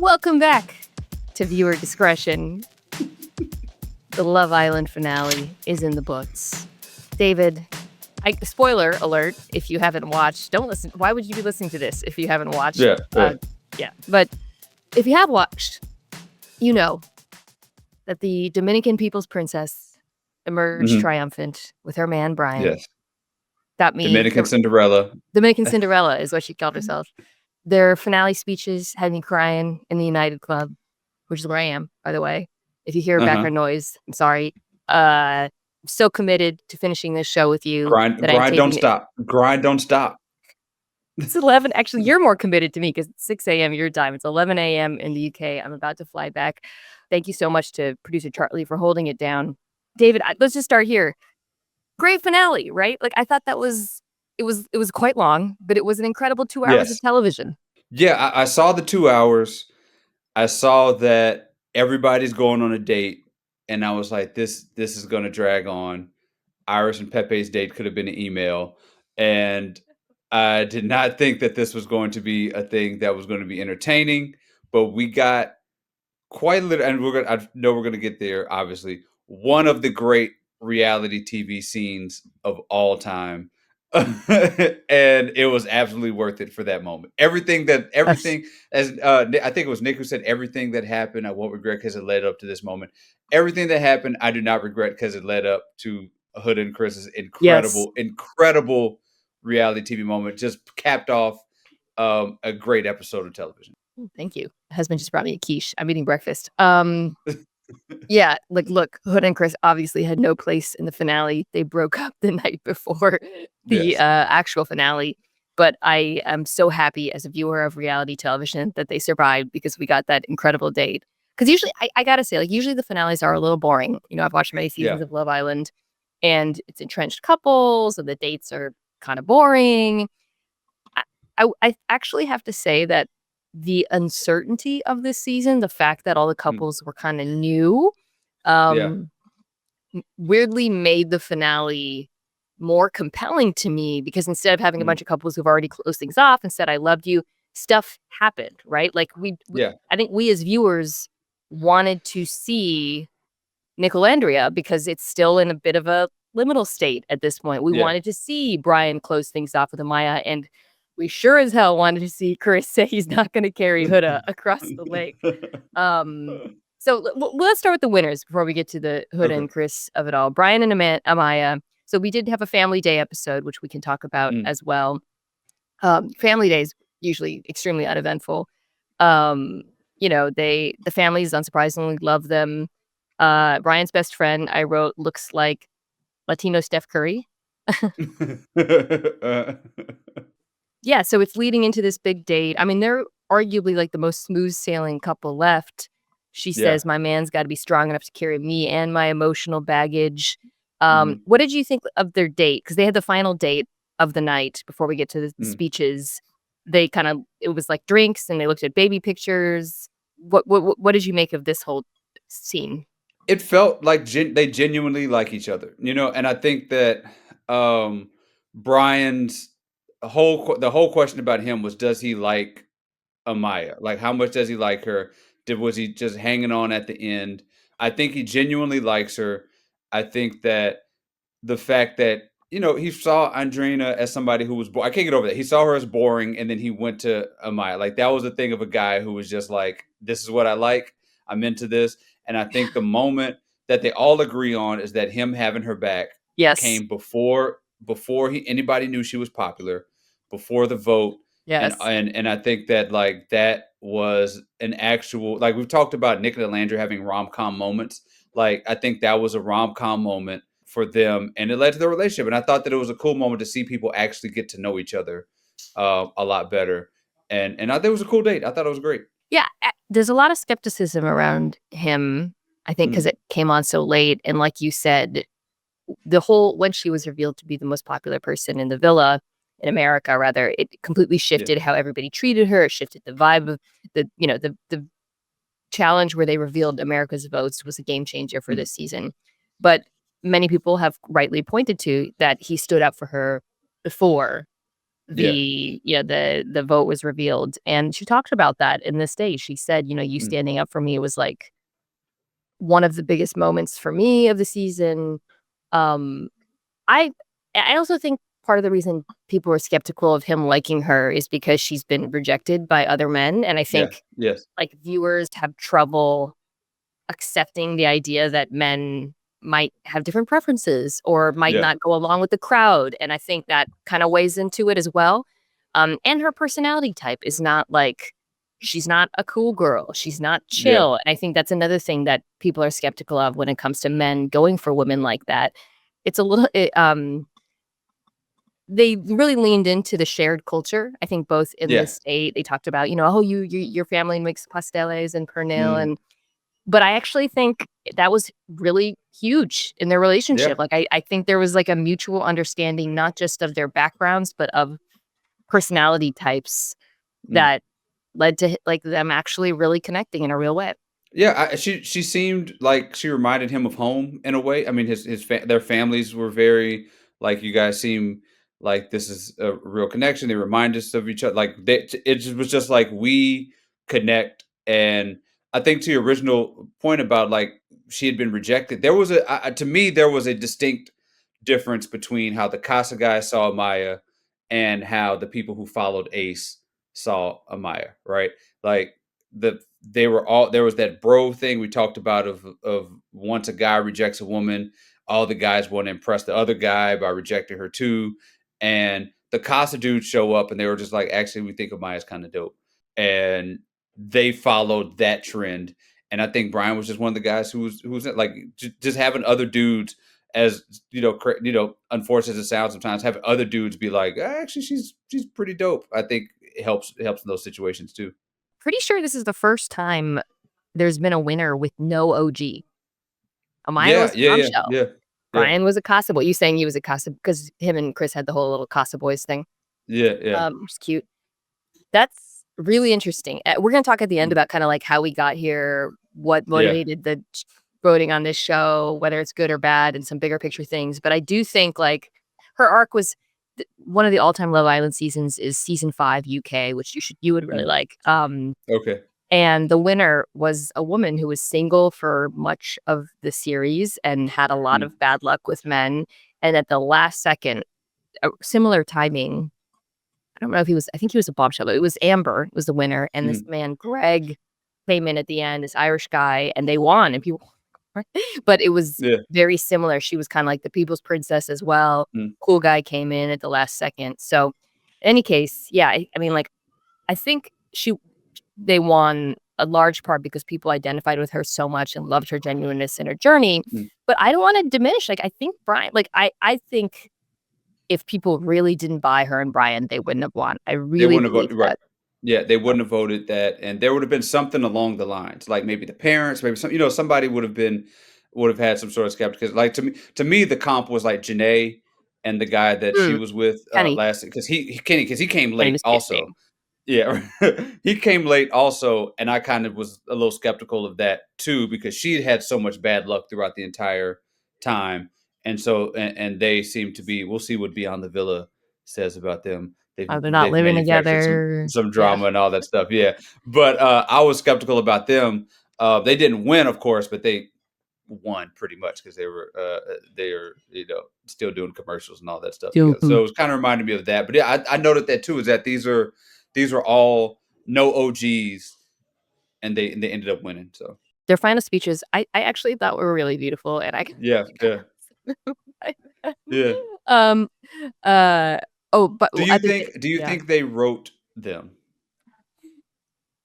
Welcome back to Viewer Discretion. The Love Island finale is in the books. David, spoiler alert, if you haven't watched, don't listen. Why would you be listening to this if you haven't watched? Yeah. But if you have watched, you know that the Dominican People's Princess emerged triumphant with her man, Bryan. Yes. That means Dominican Cinderella. Dominican Cinderella is what she called herself. Their finale speeches had me crying in the United Club, which is where I am, by the way. If you hear background noise, I'm sorry. I'm so committed to finishing this show with you. Grind don't stop. Grind don't stop. It's 11. Actually, you're more committed to me because it's 6 a.m. your time. It's 11 a.m. in the UK. I'm about to fly back. Thank you so much to producer Charlie for holding it down. David, let's just start here. Great finale, right? Like, I thought that was... It was quite long, but it was an incredible 2 hours of television. Yeah, I saw the 2 hours. I saw that everybody's going on a date, and I was like, this is going to drag on. Iris and Pepe's date could have been an email, and I did not think that this was going to be a thing that was going to be entertaining, but we got quite a little, and I know we're going to get there, obviously. One of the great reality TV scenes of all time. And it was absolutely worth it for that moment. Everything as I think it was Nick who said, everything that happened I won't regret because it led up to this moment. Everything that happened I do not regret because it led up to Huda and Chris's incredible reality TV moment. Just capped off a great episode of television. Thank you. Husband just brought me a quiche. I'm eating breakfast. Yeah, like, look, Huda and Chris obviously had no place in the finale. They broke up the night before the actual finale. But I am so happy as a viewer of reality television that they survived because we got that incredible date. Because usually, I gotta say, like, usually the finales are a little boring. You know, I've watched many seasons of Love Island, and it's entrenched couples, and the dates are kind of boring. I actually have to say that the uncertainty of this season, the fact that all the couples were kind of new, weirdly made the finale more compelling to me because instead of having a bunch of couples who've already closed things off and said, I loved you, stuff happened, right? Like I think we as viewers wanted to see Nic and Olandria because it's still in a bit of a liminal state at this point. We wanted to see Bryan close things off with Amaya, and we sure as hell wanted to see Chris say he's not going to carry Huda across the lake. So let's start with the winners before we get to the Huda and Chris of it all. Bryan and Amaya. So we did have a Family Day episode, which we can talk about as well. Family Days usually extremely uneventful. You know, the families unsurprisingly love them. Bryan's best friend, I wrote, looks like Latino Steph Curry. Yeah, so it's leading into this big date. I mean, they're arguably like the most smooth sailing couple left. She says, my man's got to be strong enough to carry me and my emotional baggage. What did you think of their date? Because they had the final date of the night before we get to the speeches. They it was like drinks and they looked at baby pictures. What did you make of this whole scene? It felt like they genuinely like each other, you know, and I think that Bryan's the whole question about him was, does he like Amaya? Like, how much does he like her? Was he just hanging on at the end? I think he genuinely likes her. I think that the fact that, you know, he saw Andrina as somebody who was I can't get over that. He saw her as boring, and then he went to Amaya. Like, that was the thing of a guy who was just like, this is what I like. I'm into this. And I think the moment that they all agree on is that him having her back came before anybody knew she was popular, before the vote. Yes. And I think that, like, that was an actual, like, we've talked about Nic and Olandria having rom-com moments. Like, I think that was a rom-com moment for them, and it led to their relationship. And I thought that it was a cool moment to see people actually get to know each other a lot better. And I think it was a cool date. I thought it was great. Yeah, there's a lot of skepticism around him, I think, because it came on so late. And like you said, when she was revealed to be the most popular person in the villa, in America, rather, it completely shifted how everybody treated her. It shifted the vibe of the challenge where they revealed America's votes was a game changer for this season. But many people have rightly pointed to that he stood up for her before the vote was revealed. And she talked about that in this day. She said, you standing up for me was like one of the biggest moments for me of the season. Um, I I also think part of the reason people were skeptical of him liking her is because she's been rejected by other men. And I Yeah. think Yes. like viewers have trouble accepting the idea that men might have different preferences or might Yeah. not go along with the crowd. And I think that kind of weighs into it as well. And her personality type is not like she's not a cool girl. She's not Yeah. chill. And I think that's another thing that people are skeptical of when it comes to men going for women like that. It's a little they really leaned into the shared culture. I think both in the Yeah. state they talked about, oh, your family makes pasteles and pernil, Mm. and but I actually think that was really huge in their Yeah. relationship. Like, I think there was, like, a mutual understanding, not just of their backgrounds, but of personality types Mm. that led to, like, them actually really connecting in a real way. Yeah, she seemed like she reminded him of home in a way. I mean, their families were very like you guys seem like this is a real connection. They remind us of each other. Like was just like we connect. And I think to your original point about like she had been rejected, there was to me there was a distinct difference between how the Casa guys saw Amaya and how the people who followed Ace saw Amaya. Right, like they were all there was that bro thing we talked about of once a guy rejects a woman, all the guys want to impress the other guy by rejecting her too. And the Casa dudes show up and they were just like, actually, we think Amaya's kind of dope. And they followed that trend. And I think Bryan was just one of the guys who was like just having other dudes as unfortunate as it sounds sometimes, having other dudes be like, actually, she's pretty dope. I think it helps in those situations too. Pretty sure this is the first time there's been a winner with no OG. Amaya Yeah, was a yeah, yeah, bombshell. yeah, yeah, Bryan was a Casa boy. You saying he was a Casa because him and Chris had the whole little Casa Boys thing. yeah, yeah. Which is cute. That's really interesting. We're gonna talk at the end Mm, about kinda, like, how we got here, what yeah, motivated the voting on this show, whether it's good or bad, and some bigger picture things, but I do think, like, her arc was one of the all-time Love Island seasons is season 5 UK, which you would really mm, like, okay, and the winner was a woman who was single for much of the series and had a lot mm, of bad luck with men, and at the last second, similar timing, I don't know if I think he was a bombshell, but it was Amber was the winner, and this mhm, man, Greg, came in at the end, this Irish guy, and they won, and people but it was yeah, very similar. She was kinda like the people's princess as well. mm, Cool guy came in at the last second. So, in any case, yeah, I mean, like, I think they won a large part because people identified with her so much and loved her genuineness and her journey, mm. but I don't wanna diminish, like, I think Bryan like, I think if people really didn't buy her and Bryan, they wouldn't have won. I They really wouldn't have believe voted right. that. Yeah, they wouldn't have voted that, and there would have been something along the lines, like maybe the parents, maybe somebody would have had some sort of skepticism. Like to me, the comp was like Janae and the guy that she Mm, was with Kenny. last because he came Kenny late was kid's also. name. Yeah, he came late also, and I kind of was a little skeptical of that too because she had so much bad luck throughout the entire time, and so and they seem to be. We'll see what Beyond the Villa says about them. They've They're not they've living manufactured some together. some Yeah. drama and all that stuff. Yeah, but I was skeptical about them. They didn't win, of course, but they won pretty much because they are still doing commercials and all that stuff together. So it was kind of reminding me of that. But yeah, I noted that too. Is that these are all no OGs, and they ended up winning. So Their final speeches, I actually thought were really beautiful, and I yeah, yeah, yeah. um, uh, oh, but Do you other thing think do you yeah. think they wrote them?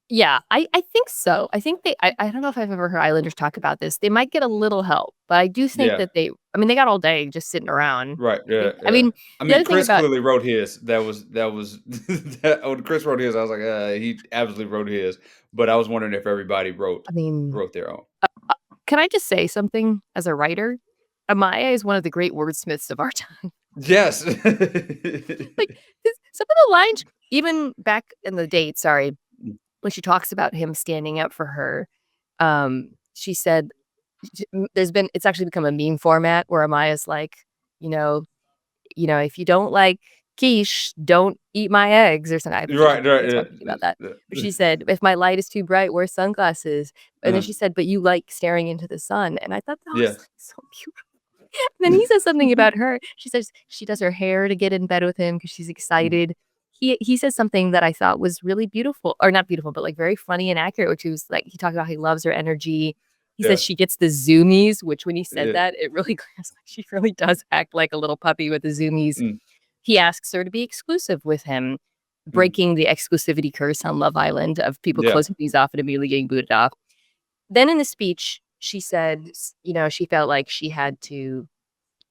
Yeah, I think so. I think I don't know if I've ever heard Islanders talk about this. They might get a little help, but I do think Yeah, that I mean, they got all day just sitting around. right. I Yeah, think I yeah. mean, I the mean, other thing Chris about clearly wrote his. That was when Chris wrote his. I was like, he absolutely wrote his. But I was wondering if everybody wrote I mean, wrote their own. can I just say something as a writer? Amaya is one of the great wordsmiths of our time. Yes. Like, some of the lines even back in the date, sorry, when she talks about him standing up for her, she said it's actually become a meme format where Amaya's like, you know, if you don't like quiche, don't eat my eggs or something. Right, That's what I'm thinking about that. But she said, if my light is too bright, wear sunglasses. And then she said, but you like staring into the sun. And I thought that was like so beautiful. And then he says something about her. She says she does her hair to get in bed with him because she's excited. He says something that I thought was really beautiful, or not beautiful, but like very funny and accurate, which was like, he talked about he loves her energy. He says she gets the zoomies, which when he said that, it really clears like she really does act like a little puppy with the zoomies. He asks her to be exclusive with him, breaking the exclusivity curse on Love Island of people closing these off and immediately getting booted off. Then in the speech, she said, you know, she felt like she had to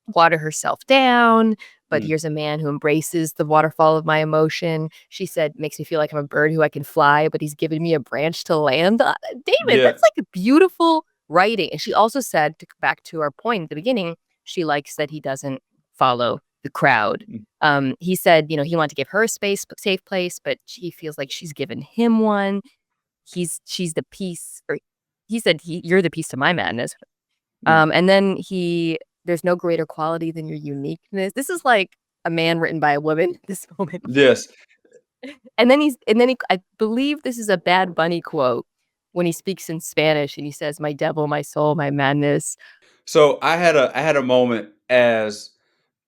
water herself down, but here's a man who embraces the waterfall of my emotion. She said, makes me feel like I'm a bird who I can fly, but he's giving me a branch to land on. David, that's like a beautiful writing. And she also said, to back to our point at the beginning, she likes that he doesn't follow the crowd. He said, you know, he wanted to give her a safe place, but he feels like she's given him one. She's the piece, or he said, you're the piece to my madness. And then there's no greater quality than your uniqueness. This is like a man written by a woman at this moment. Yes. And then I believe this is a Bad Bunny quote when he speaks in Spanish and he says, my devil, my soul, my madness. So I had a moment as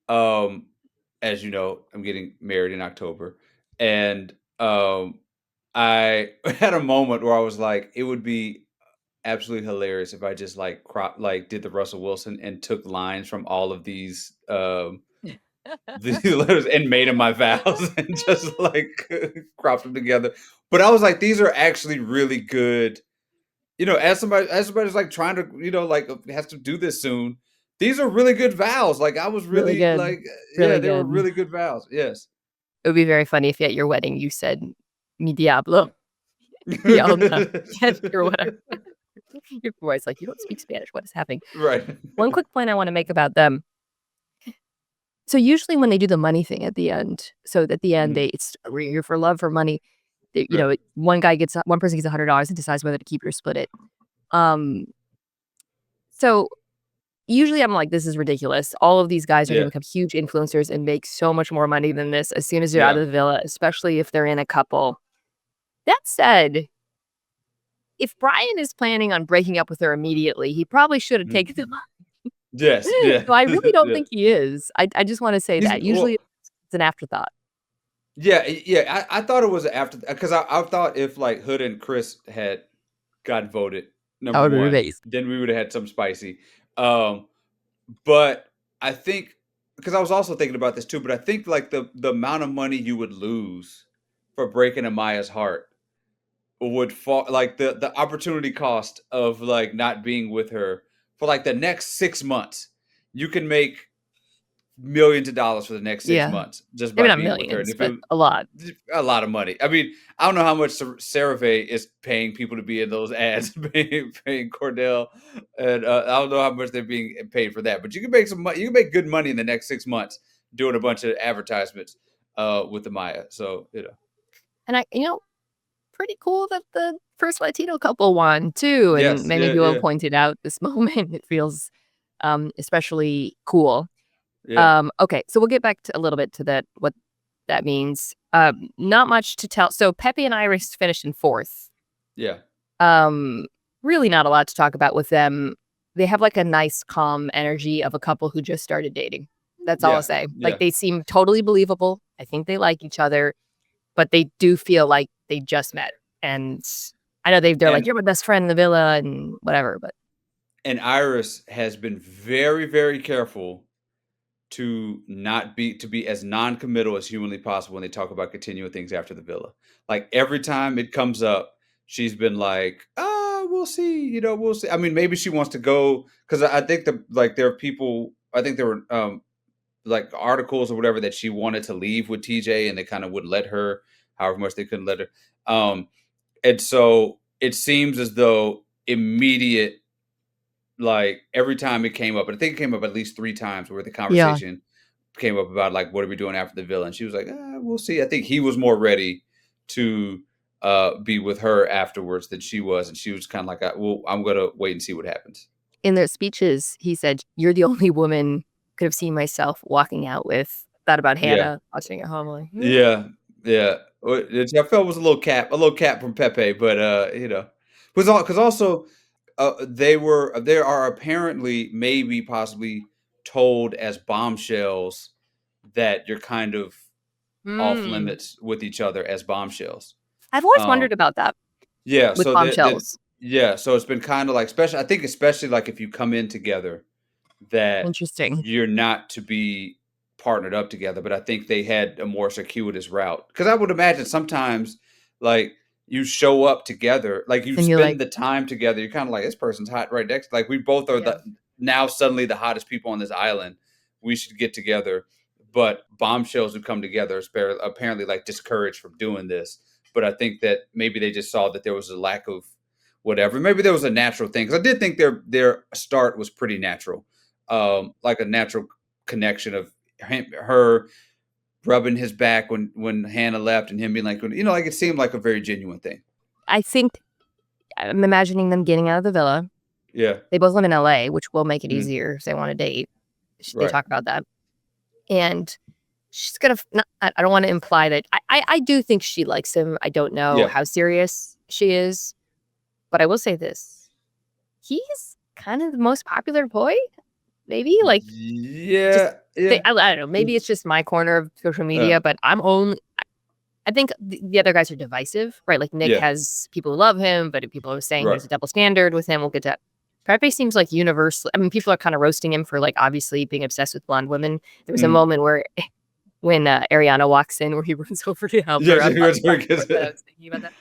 you know, I'm getting married in October, and I had a moment where I was like, it would be absolutely hilarious if I just did the Russell Wilson and took lines from all of these these letters and made them my vows and just like cropped them together. But I was like, these are actually really good. You know, as somebody's like trying to, you know, like has to do this soon. These are really good vows. Like I was really good. like, Really they were good. really good vows. Yes. It would be very funny if at your wedding you said, mi diablo. Mi onda. Or whatever. Your voice, like, you don't speak Spanish. What is happening? Right. One quick point I want to make about them. So usually when they do the money thing at the end, it's you're for love, for money. You know, one person gets $100 and decides whether to keep it or split it. So usually I'm like, this is ridiculous. All of these guys are going to become huge influencers and make so much more money than this as soon as they're out of the villa, especially if they're in a couple. That said, if Bryan is planning on breaking up with her immediately, he probably should have taken the money. Yes. Yeah. So I really don't think he is. I just want to say that. Usually it's an afterthought. Yeah. I thought it was after, because I thought if like Huda and Chris had got voted number one, then we would have had some spicy. But I think, because I was also thinking about this too, but I think like the amount of money you would lose for breaking Amaya's heart would fall, like the opportunity cost of like not being with her for like the next 6 months. You can make millions of dollars for the next 6 months just by being with her. And if a lot of money. I mean, I don't know how much CeraVe is paying people to be in those ads, paying Cordell, and I don't know how much they're being paid for that. But you can make some money. You can make good money in the next 6 months doing a bunch of advertisements with Amaya. So you know, and pretty cool that the first Latino couple won too. And many people have pointed out this moment. It feels especially cool. Okay, so we'll get back to a little bit to that, what that means. Not much to tell. So Pepe and Iris finished in 4th. Yeah. Really not a lot to talk about with them. They have like a nice, calm energy of a couple who just started dating. That's all I'll say. Like they seem totally believable. I think they like each other, but they do feel like they just met. And I know they're like, you're my best friend in the villa and whatever. And Iris has been very, very careful to be as non-committal as humanly possible when they talk about continuing things after the villa. Like every time it comes up, she's been like, we'll see, you know, we'll see. I mean, maybe she wants to go, because I think there are people, I think there were like articles or whatever that she wanted to leave with TJ and they kind of wouldn't let her, however much they couldn't let her. And so it seems as though immediate, like every time it came up, and I think it came up at least 3 times where the conversation came up about like, what are we doing after the villa? And she was like, we'll see. I think he was more ready to be with her afterwards than she was. And she was kind of like, well, I'm going to wait and see what happens. In their speeches, he said, you're the only woman could have seen myself walking out with that about Yeah. Hannah watching at home, like, Yeah. Yeah. Which I felt was a little cap from Pepe, but, was all because also, there are apparently, maybe, possibly told as bombshells that you're kind of off hmm. limits with each other as bombshells. I've always Um, wondered about that yeah, with so bombshells. so it's been kinda like, especially, like, if you come in together, that Interesting. you're not to be partnered up together, but I think they had a more circuitous route. Because I would imagine sometimes, like, you show up together, like, you And you're spend like, the time together, you're kinda like, "This person's hot right next," like, we both are yeah. the now suddenly the hottest people on this island. We should get together, but bombshells who come together are apparently, like, discouraged from doing this, but I think that maybe they just saw that there was a lack of whatever. Maybe there was a natural thing, because I did think their start was pretty natural, like a natural connection of her rubbing his back when Hannah left, and him being like, like, it seemed like a very genuine thing. I think I'm imagining them getting out of the villa. Yeah. They both live in LA, which will make it Mhm. easier if they want to date. They Right. talk about that. And she's gonna not, I don't want to imply that I do think she likes him. I don't know Yeah. how serious she is, but I will say this. He's kind of the most popular boy, maybe? Like, just Yeah. Yeah. I don't know. Maybe it's just my corner of social Uh, media, but I think the other guys are divisive, right? Like Nic yeah. has people who love him, but people are saying Right. there's a double standard with him. We'll get to that. Pepe seems like universal. I mean, people are kind of roasting him for like obviously being obsessed with blonde women. There was a Mhm. moment where when Ariana walks in, where he runs over to help Yeah. her up on the Yeah. platform. But I was thinking about that.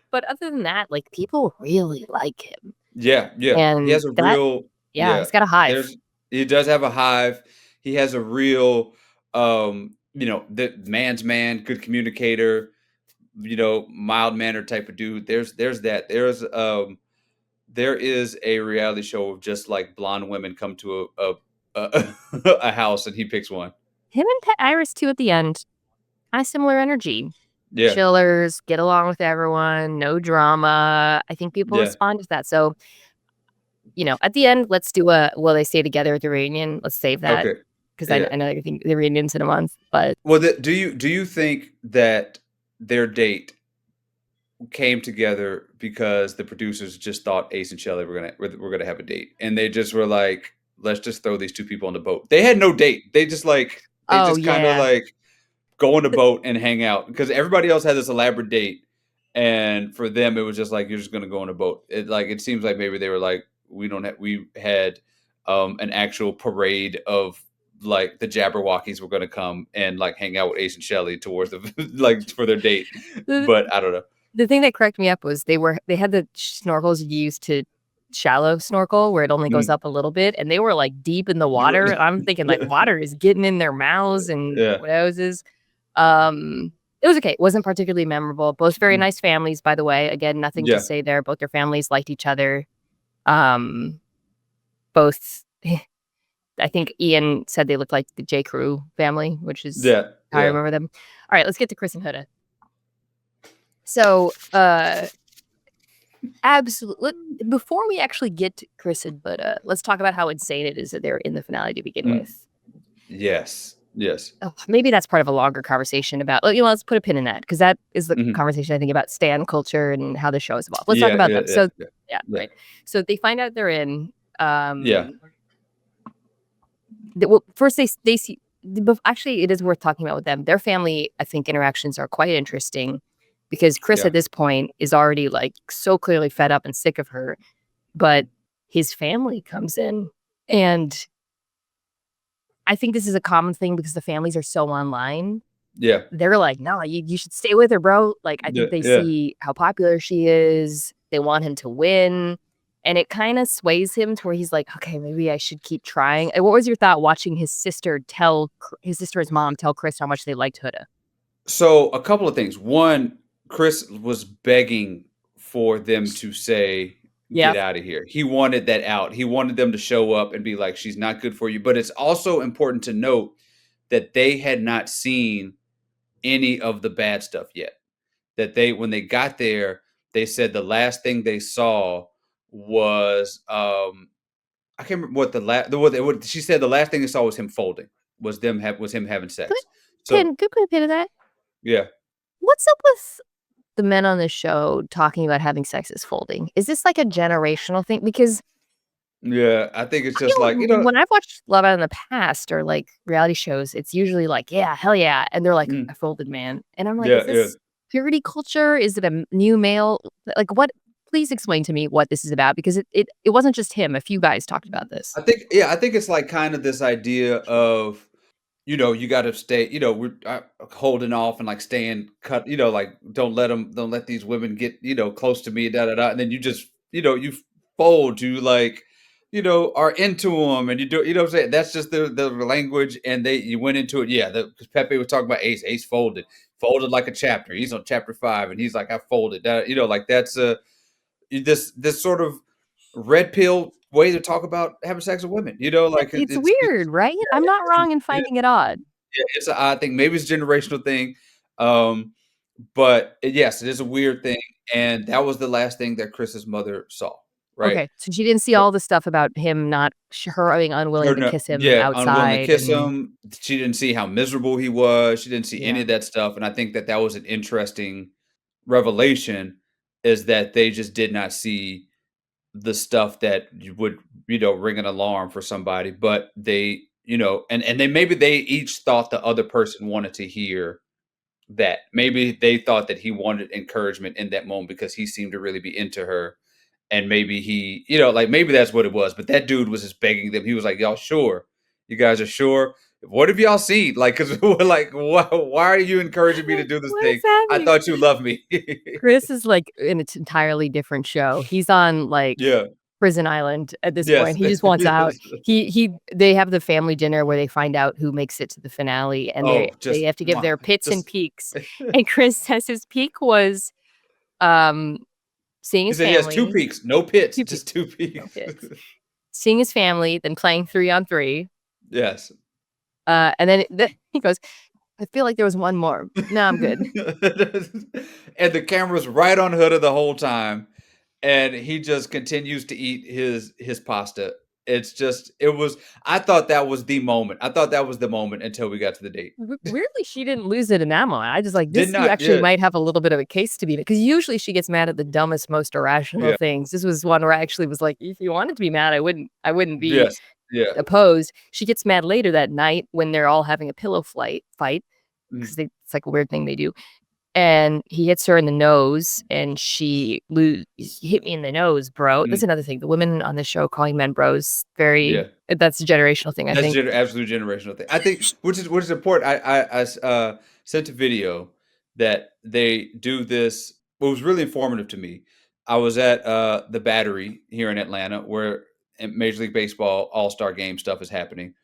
But other than that, like people really like him, Yeah. Yeah. He and has a that real. yeah, Yeah. he's got a hive. There's. He does have a hive. He has a real. The man's man, good communicator, mild mannered type of dude. There's that. There is a reality show of just like blonde women come to a a house, and he picks one. Him and Pet Iris too at the end, kind of similar energy. Yeah, Chillers, get along with everyone, no drama. I think people yeah. respond to that. So, at the end, let's do a will they stay together at the reunion? Let's save that Okay, because yeah. I know you think the reunion's in a month, but Well, do you think that their date came together because the producers just thought Ace and Chelley were gonna have a date, and they just were like, let's just throw these two people on the boat. They had no date. They oh just kind of yeah. like go on a boat and hang out, because everybody else had this elaborate date, and for them it was just like, you're just gonna go on a boat. It seems like maybe they were like, we had an actual parade of, like, the Jabberwockies were gonna come and like hang out with Ace and Shelley towards the like for their date, The, but I don't know. the thing that cracked me up was they had the snorkels you use to shallow snorkel where it only goes Mm. up a little bit, and they were like deep in the water. And I'm thinking like Yeah, water is getting in their mouths and yeah. noses. Um, it was okay. It wasn't particularly memorable. Both very Mm. nice families, by the way. Again, nothing to Yeah. say there. Both their families liked each other. Um, both, I think Ian said they looked like the J. Crew family, which is Yeah. how I Yeah. remember them. All right, let's get to Chris and Huda. So, absolutely. Before we actually get to Chris and Huda, let's talk about how insane it is that they're in the finale to begin Mm. with. Yes. Yes. Oh, maybe that's part of a longer conversation about, let's put a pin in that because that is the Mhm. conversation I think about stan culture and how the show has evolved. Let's talk Yeah. about Yeah. them. Yeah. So, Yeah. yeah, Yeah. right. So they find out they're in. Yeah. Well, first they see. Actually, it is worth talking about with them. Their family, I think, interactions are quite interesting because Chris Yeah. at this point is already like so clearly fed up and sick of her, but his family comes in, and I think this is a common thing because the families are so online. Yeah. They're like, "No, you should stay with her, bro." Like, I Yeah. think they Yeah. see how popular she is. They want him to win, and it kinda sways him to where he's like, "Okay, maybe I should keep trying." And what was your thought watching his sister his mom tell Chris how much they liked Huda? So a couple of things. One, Chris was begging for them to say, Yeah. "Get out of here." He wanted that out. He wanted them to show up and be like, "She's not good for you." But it's also important to note that they had not seen any of the bad stuff yet. That when they got there, they said the last thing they saw was, I can't remember what the last what she said. The last thing they saw was him folding, was him having But sex. So Good pin to that. yeah. What's up with the men on the show talking about having sex is folding? Is this like a generational thing? Because Yeah, I think it's I just like, feel when I've watched Love Island in the past or like reality shows, it's usually like, yeah, hell yeah. And they're like, I mm, folded, man. And I'm like, is yeah, yeah. this purity culture? Is it a new male? Like, what? Please explain to me what this is about because it wasn't just him. A few guys talked about this. I think it's like kind of this idea of, you got to stay, we're holding off and like staying cut, like don't let these women get, close to me, da da da. And then you just, you fold, you like, are into them and you do, what I'm saying? That's just the language. And you went into it. Yeah. Because Pepe was talking about Ace folded like a chapter. He's on chapter 5 and he's like, I folded that, like that's this sort of red pill way to talk about having sex with women, Yeah, like it's weird, right? I'm not wrong in yeah, finding it odd. yeah, it's a odd thing. Maybe it's a generational thing, but yes, it is a weird thing, and that was the last thing that Chris's mother saw, right? Okay, so she didn't see So all the stuff about him not her being unwilling her to no kiss him yeah, unwilling to outside kiss and him. She didn't see how miserable he was. She didn't see any yeah. of that stuff, and I think that was an interesting revelation, is that they just did not see the stuff that you would, ring an alarm for somebody, but they, and then maybe they each thought the other person wanted to hear that. Maybe they thought that he wanted encouragement in that moment because he seemed to really be into her. And maybe he, like maybe that's what it was. But that dude was just begging them. He was like, y'all sure? You guys are sure? What have y'all seen? Like, because we're like, why are you encouraging me to do this What thing? is I happening? thought you loved me. Chris is, like, in an entirely different show. He's on, like, Yeah. Prison Island at this Yes. point. He just wants out. Yes. They have the family dinner where they find out who makes it to the finale, and they Oh, they just have to give their pits and just peaks. And Chris says his peak was, um, seeing he his said he has 2 family peaks, no pits, 2 peaks, just 2 no peaks. pits. Seeing his family, then playing 3 on 3, Yes. and then he goes, "I feel like there was one more. No, I'm good." And the camera's right on Huda the whole time, and he just continues to eat his pasta. It's just it was I thought that was the moment. I thought that was the moment until we got to the date. Weirdly, she didn't lose it in that moment. I just like, Did this you not, actually yeah, might have a little bit of a case to be because usually she gets mad at the dumbest, most irrational yeah, things. This was one where I actually was like, if you wanted to be mad, I wouldn't be yes, yeah, opposed. She gets mad later that night when they're all having a pillow fight mm, because it's like a weird thing they do. And he hits her in the nose, and "You hit me in the nose, bro." That's mm, another thing. The women on the show calling men bros, yeah. that's a generational thing, I That's think. absolute generational thing. I think which is important. I sent a video that they do this. What was really informative to me. I was at the Battery here in Atlanta, where Major League Baseball All Star Game stuff is happening,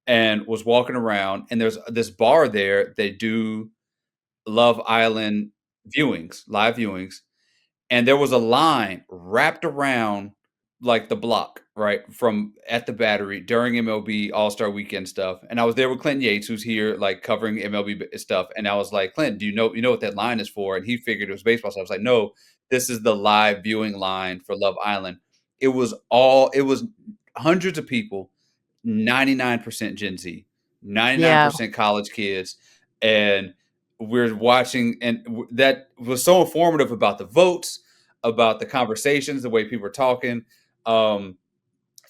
and was walking around. And there's this bar there. They do Love Island viewings, live viewings, and there was a line wrapped around like the block, right? From at the Battery during MLB All-Star Weekend stuff. And I was there with Clinton Yates, who's here like covering MLB stuff. And I was like, Clinton, do you know what that line is for? And he figured it was baseball. So I was like, no, this is the live viewing line for Love Island. It was hundreds of people, 99% Gen Z, Yeah. 99% college kids. And we're watching, and that was so informative about the votes, about the conversations, the way people are talking, um,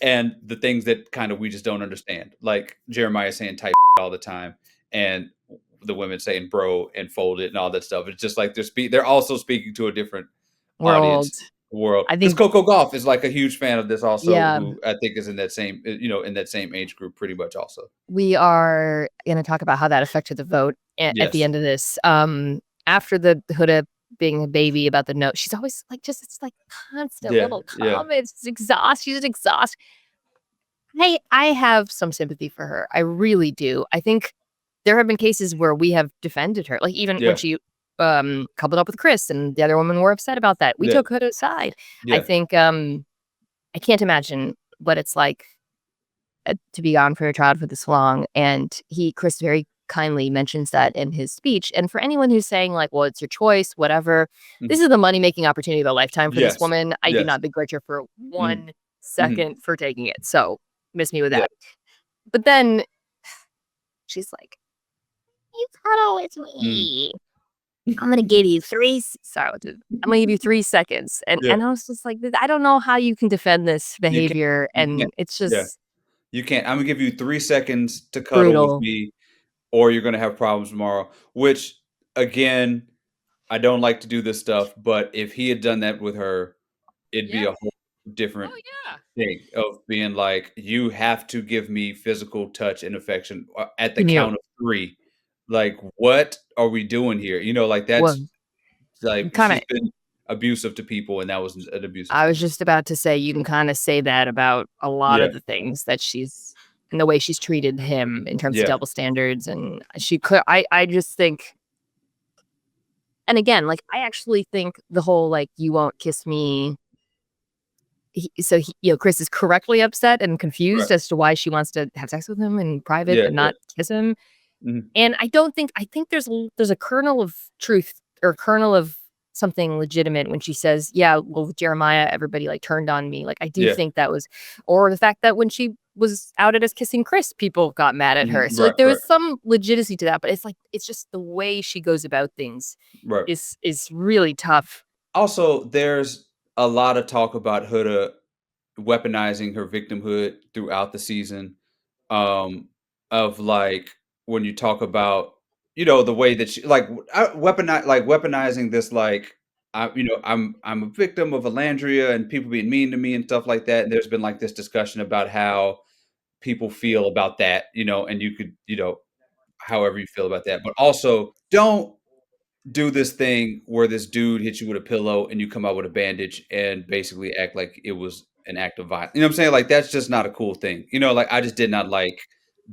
and the things that kind of we just don't understand, like Jeremiah saying type all the time, and the women saying bro and fold it and all that stuff. It's just like they're also speaking to a different We're old. audience world. I Because think Coco Golf is like a huge fan of this also, yeah, who I think is in that same in that same age group pretty much also. we are gonna talk about how that affected the vote at the Yes. end of this. After the Huda being a baby about the note, she's always like it's like constant Yeah. little Yeah. comments. It's exhaust. She's exhaust. I have some sympathy for her. I really do. I think there have been cases where we have defended her. Like even when Yeah. she coupled up with Chris and the other women were upset about that. We Yeah. took Huda's side. I Yeah. think I can't imagine what it's like to be gone for your child for this long. And Chris very kindly mentions that in his speech. And for anyone who's saying like, well, it's your choice, whatever, this Mhm. is the money making opportunity of a lifetime for this Yes. woman. I do Yes. not begrudge her for Mhm. one Mhm. second for taking it. So miss me with Yeah. that. But then she's like, you cuddle with me? I'm gonna give you 3. Sorry, I'm gonna give you 3 seconds, and I was just like, I don't know how you can defend this behavior, You can't. and it's Yeah, just you can't. I'm gonna give you 3 seconds to cuddle with brutal. me, or you're gonna have problems tomorrow. Which, again, I don't like to do this stuff, but if he had done that with her, it'd be Yeah. a whole different Oh yeah. thing of being like, "You have to give me physical touch and affection at the Give me a count of 3." Like, what are we doing here? Like, well, that's like, kinda she's been abusive to people, and that was an abusive I thing. was just about to say you can kinda say that about a lot Yeah, of the things that she's and the way she's treated him in terms of yeah, double standards, and she could I just think and again, like, I actually think the whole, like, "You won't kiss me." Chris is correctly upset and confused right. as to why she wants to have sex with him in private, Yeah, but yeah. not kiss him. Mhm. And I think there's a kernel of truth or kernel of something legitimate when she says, "Yeah, well, with Jeremiah, everybody, like, turned on me." Like, I do Yeah. think that was or the fact that when she was outed as kissing Chris, people got mad at her. Mhm. So, Right, like, there right, was some legitimacy to that, but it's like it's just the way she goes about things right. is really tough. Also, there's a lot of talk about Huda weaponizing her victimhood throughout the season, of, like, when you talk about, the way that she like, weaponizing this, like, I'm a victim of Alandria and people being mean to me and stuff like that, and there's been, like, this discussion about how people feel about that, and you could, however you feel about that, but also don't do this thing where this dude hits you with a pillow and you come out with a bandage and basically act like it was an act of violence. You know what I'm saying? Like, that's just not a cool thing. Like, I just did not like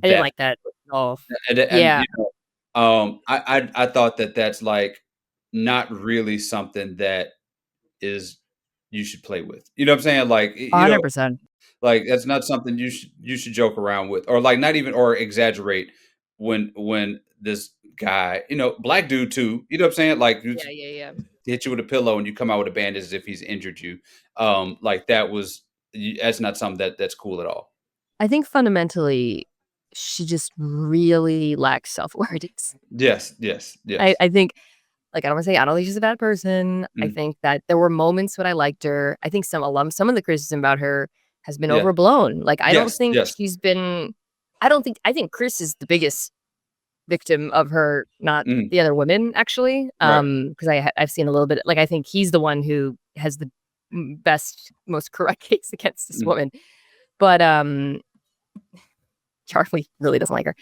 I didn't that. like that at all. And Yeah, I thought that that's like not really something that is you should play with. You know what I'm saying? Like, 100%. like, that's not something you should joke around with, or, like, not even or exaggerate when this guy, black dude too, you know what I'm saying? Like, you Yeah, yeah, yeah. hit you with a pillow and you come out with a bandage as if he's injured you. Like, that's not something that's cool at all. I think fundamentally, she just really lacks self-awareness. Yes, yes, yes. I think, like, I don't wanna say I don't think she's a bad person. I Mm. think that there were moments when I liked her. I think some of the criticism about her has been Yeah. overblown. Like, I don't Yes, think yes. she's been I think Chris is the biggest victim of her, not Mhm. the other women, actually. Right. Because I've seen a little bit like, I think he's the one who has the best, most correct case against this Mm. woman. But, Charlie really doesn't like her.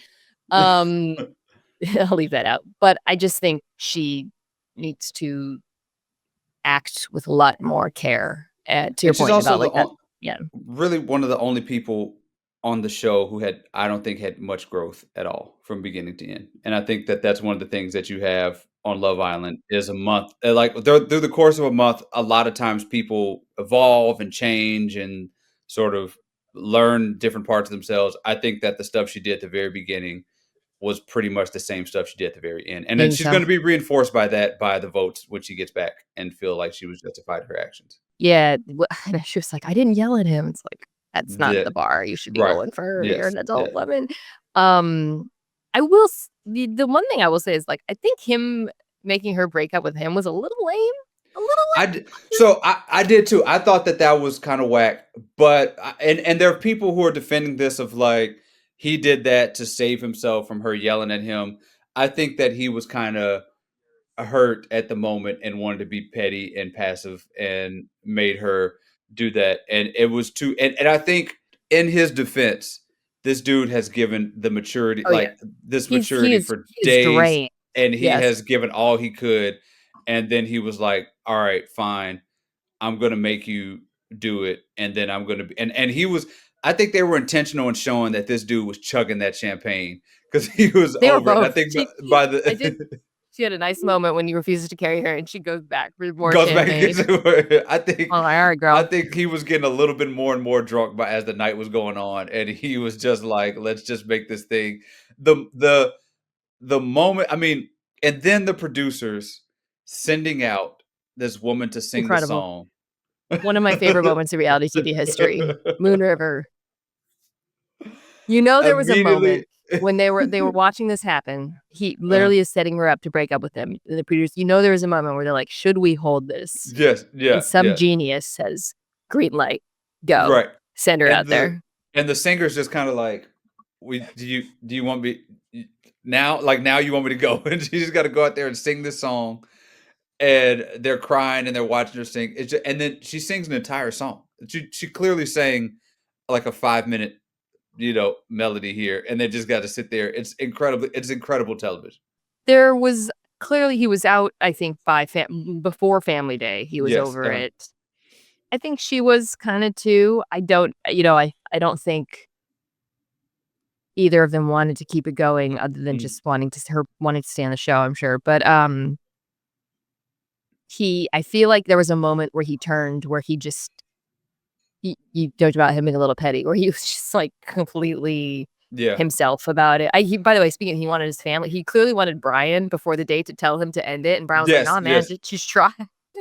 Um, I'll leave that out. But I just think she needs to act with a lot more care, to your And she's point also about, like, that yeah. really one of the only people on the show who I don't think had much growth at all from beginning to end. And I think that that's one of the things that you have on Love Island is a month. Like, through the course of a month, a lot of times people evolve and change and sort of learn different parts of themselves. I think that the stuff she did at the very beginning was pretty much the same stuff she did at the very end. And then Think she's so. going to be reinforced by that, by the votes when she gets back and feel like she was justified in her actions. Yeah, and she was like, "I didn't yell at him." It's like, that's not Yeah. the bar you should be Right. going for. You're Yes. an adult Yes. woman. I will the one thing I will say is, like, I think him making her break up with him was a little lame. A little I did too. I thought that that was kind of whack, but and there are people who are defending this of like he did that to save himself from her yelling at him. I think that he was kind of hurt at the moment and wanted to be petty and passive and made her do that. And it was too and I think in his defense, this dude has given the maturity Oh, yeah. this maturity for He is days, drained. and he Yes. has given all he could. And then he was like, all right, fine. I'm gonna make you do it, and then I'm gonna be and he was I think they were intentional in showing that this dude was chugging that champagne because he was They were over it. And I both. think by I did the she had a nice moment when he refuses to carry her, and she goes back for more goes back champagne. into I think I'm like, "Alright, I girl." think he was getting a little bit more and more drunk by as the night was going on, and he was just like, "Let's just make this thing." The moment, I mean, and then the producers sending out this woman to sing the Incredible. song. One of my favorite moments of reality TV history. Moon River. You know there was a Immediately moment. when they were watching this happen, he literally is setting her up to break up with him. And the producers, there was a moment where they're like, should we hold this? Yes, And yeah, some yeah. genius says, green light, go. Right. Send her And out there. the singer's just kind of like, do you want me now? Like, now you want me to go? And she just got to go out there and sing this song. And they're crying and they're watching her sing. And then she sings an entire song. She clearly sang like a 5-minute, melody here, and they just got to sit there. It's incredible television. There was clearly he was out, I think, before Family Day. He was Yes, over it. I think she was kind of too. I don't think either of them wanted to keep it going, other than just wanting to stay on the show, I'm sure. But I feel like there was a moment where he turned, where he just, you joked about him being a little petty, where he was just like completely himself about it. By the way, speaking, he wanted his family. He clearly wanted Bryan before the date to tell him to end it, and Bryan was like, "Nah, man, just try."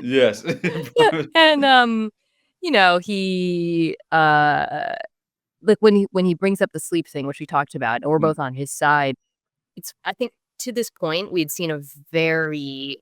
Yes. And he like when he brings up the sleep thing, which we talked about, and we're both on his side. I think to this point we'd seen a very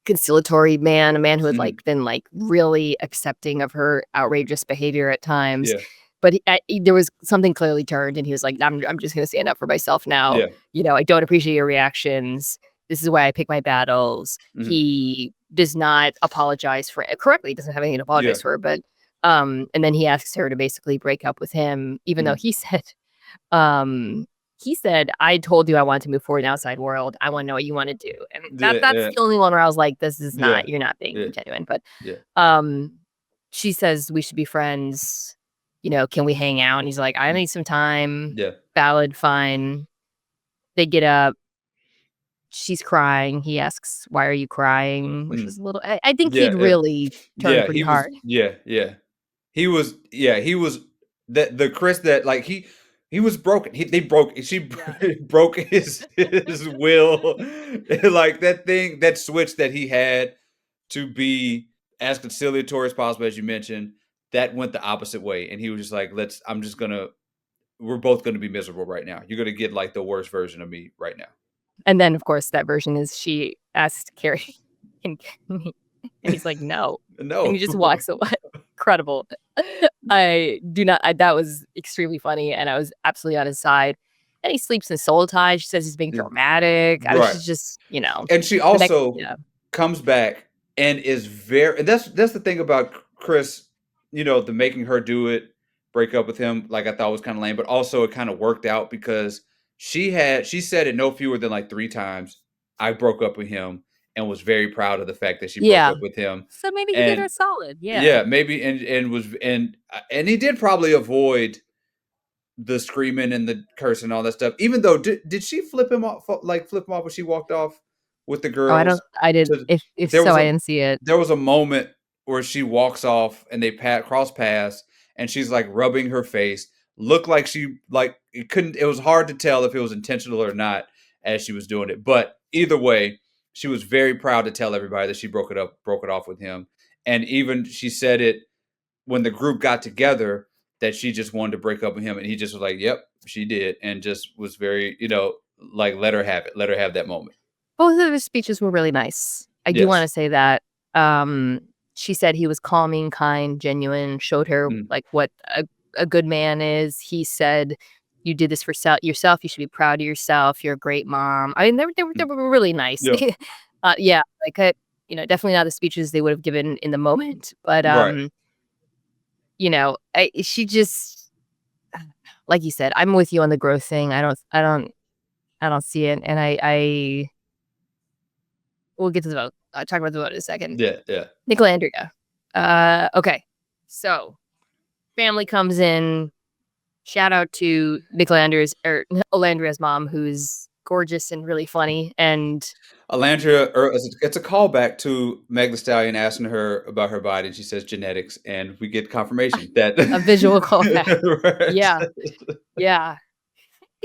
conciliatory man, a man who had been really accepting of her outrageous behavior at times. Yeah. But there was something clearly turned, and he was like, I'm just going to stand up for myself now. Yeah. I don't appreciate your reactions. This is why I pick my battles. He does not apologize for it. Correctly, he doesn't have anything to apologize for. But and then he asks her to basically break up with him, even though he said, I told you I wanted to move forward in the outside world. I want to know what you want to do. And that's the only one where I was like, this is not, you're not being genuine. But she says, we should be friends. Can we hang out? And he's like, I need some time. Yeah. Valid, fine. They get up. She's crying. He asks, why are you crying? Which was a little, I think he'd really turned pretty hard. Yeah. He was the Chris that he was broken. She broke his will. Like that switch that he had to be as conciliatory as possible, as you mentioned, that went the opposite way. And he was just like, we're both gonna be miserable right now. You're gonna get the worst version of me right now. And then, of course, that version is she asks Carrie, and he's like, no. No. And he just walks away. Incredible. That was extremely funny, and I was absolutely on his side. And he sleeps in soul ties. She says he's being dramatic. I was just, And she also comes back and is and that's the thing about Chris, the making her do it, break up with him, I thought was kind of lame, but also it kind of worked out because she said it no fewer than 3 times, I broke up with him, and was very proud of the fact that she broke up with him. So maybe he did her solid. Yeah. Yeah, maybe, and he did probably avoid the screaming and the cursing and all that stuff. Even though, did she flip him off when she walked off with the girls? I didn't. If so, I didn't see it. There was a moment where she walks off and they cross paths, and she's rubbing her face. Looked like she it was hard to tell if it was intentional or not as she was doing it. But either way, she was very proud to tell everybody that she broke it off with him. And even she said it when the group got together that she just wanted to break up with him. And he just was like, yep, she did. And just was very, let her have it. Let her have that moment. Both of his speeches were really nice. I do want to say that. She said he was calming, kind, genuine, showed her what a good man is. He said, you did this for yourself. You should be proud of yourself. You're a great mom. I mean, they were really nice. Yeah. Definitely not the speeches they would have given in the moment, but she just, like you said, I'm with you on the growth thing. I don't see it, and we'll get to the vote. I'll talk about the vote in a second. Yeah. Nic and Olandria. Okay, so family comes in. Shout out to Nic and Olandria's mom, who's gorgeous and really funny. And Olandria, it's a callback to Meg Thee Stallion asking her about her body, and she says genetics, and we get confirmation that a visual callback. Right. Yeah.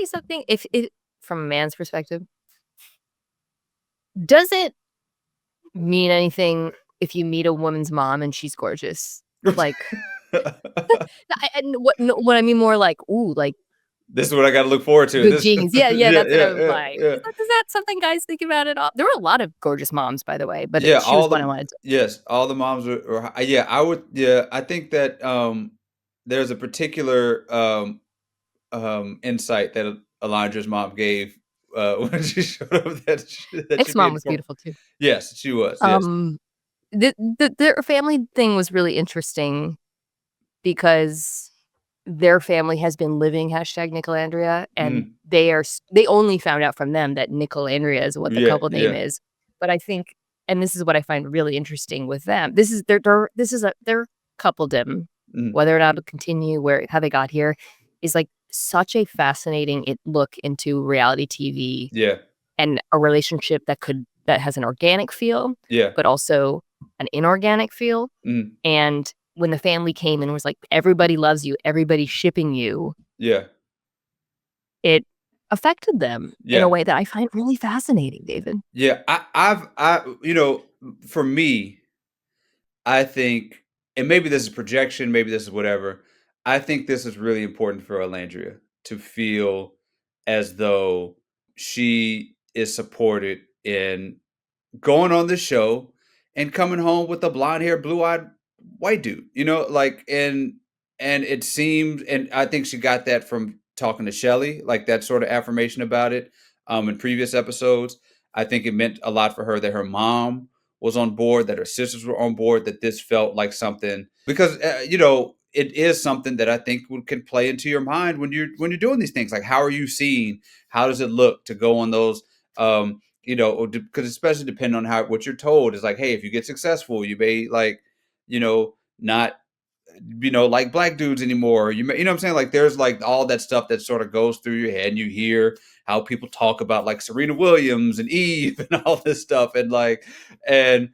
Something if it from a man's perspective, does it mean anything if you meet a woman's mom and she's gorgeous? And what I mean more ooh, This is what I got to look forward to. Good This, genes. Yeah, that's what I was yeah, like. yeah. Is that something guys think about at all? There were a lot of gorgeous moms, by the way, but Yeah, she was all one I the wanted to. yes, all the moms are yeah, I think that there's a particular insight that Alondra's mom gave when she showed up that she Nick's mom made was for. beautiful too. Yes, she was. Yes. Um, their family thing was really interesting because their family has been living #Nic Olandria, and Mm, they only found out from them that Nic Olandria is what the yeah, couple name yeah. is. But I think, and this is what I find really interesting with them. Their coupledom, Mm, whether or not it'll continue, how they got here, is like such a fascinating look into reality TV yeah, and a relationship that has an organic feel, yeah. but also an inorganic feel. Mm, And when the family came and was like, everybody loves you, everybody's shipping you, yeah, it affected them in a yeah, way that I find really fascinating, David. yeah. For me, I think, and maybe this is projection, maybe this is whatever. I think this is really important for Alandria to feel as though she is supported in going on the show and coming home with a blonde hair, blue eyed white dude, like, and it seems, and I think she got that from talking to Chelley, like that sort of affirmation about it, in previous episodes. I think it meant a lot for her that her mom was on board, that her sisters were on board, that this felt like something, because, it is something that I think can play into your mind when you're doing these things. Like, how are you seeing? How does it look to go on those? Because especially depending on what you're told is like, hey, if you get successful, you may like, not, like black dudes anymore. You may, what I'm saying? Like, there's like all that stuff that sort of goes through your head, and you hear how people talk about like Serena Williams and Eve and all this stuff, and like, and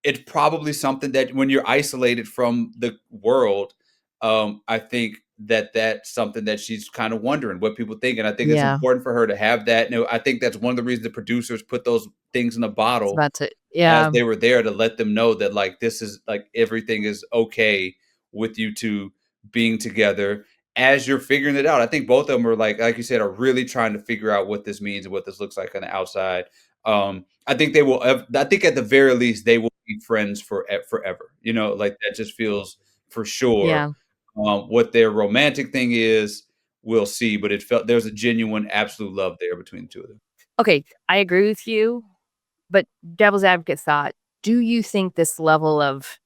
it's probably something that when you're isolated from the world, I think that that's something that she's kind of wondering what people think. And I think it's Yeah. important for her to have that. I think that's one of the reasons the producers put those things in a It's bottle about to, as yeah. they were there, to let them know that like this is like everything is okay with you two being together as you're figuring it out. I think both of them are like you said, are really trying to figure out what this means and what this looks like on the outside. I think they will. I think at the very least they will be friends forever. Like that just feels for sure. Yeah. What their romantic thing is, we'll see. But it felt there's a genuine, absolute love there between the two of them. Okay. I agree with you, but devil's advocate thought, do you think this level of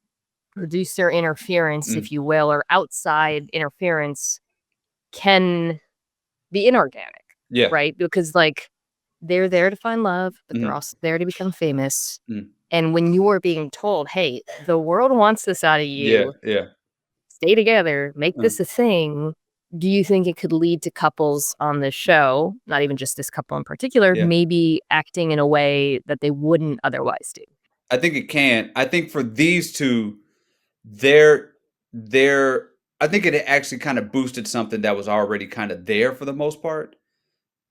producer interference, Mm, if you will, or outside interference can be inorganic, yeah. right? Because like they're there to find love, but they're Mm, also there to become famous. mm, And when you are being told, hey, the world wants this out of yeah. you, Yeah. stay together, make Uh, this a thing. Do you think it could lead to couples on this show, not even just this couple in particular, yeah. maybe acting in a way that they wouldn't otherwise do? I think it can. I think for these two, they're they're I think it actually kind of boosted something that was already kind of there for the most part,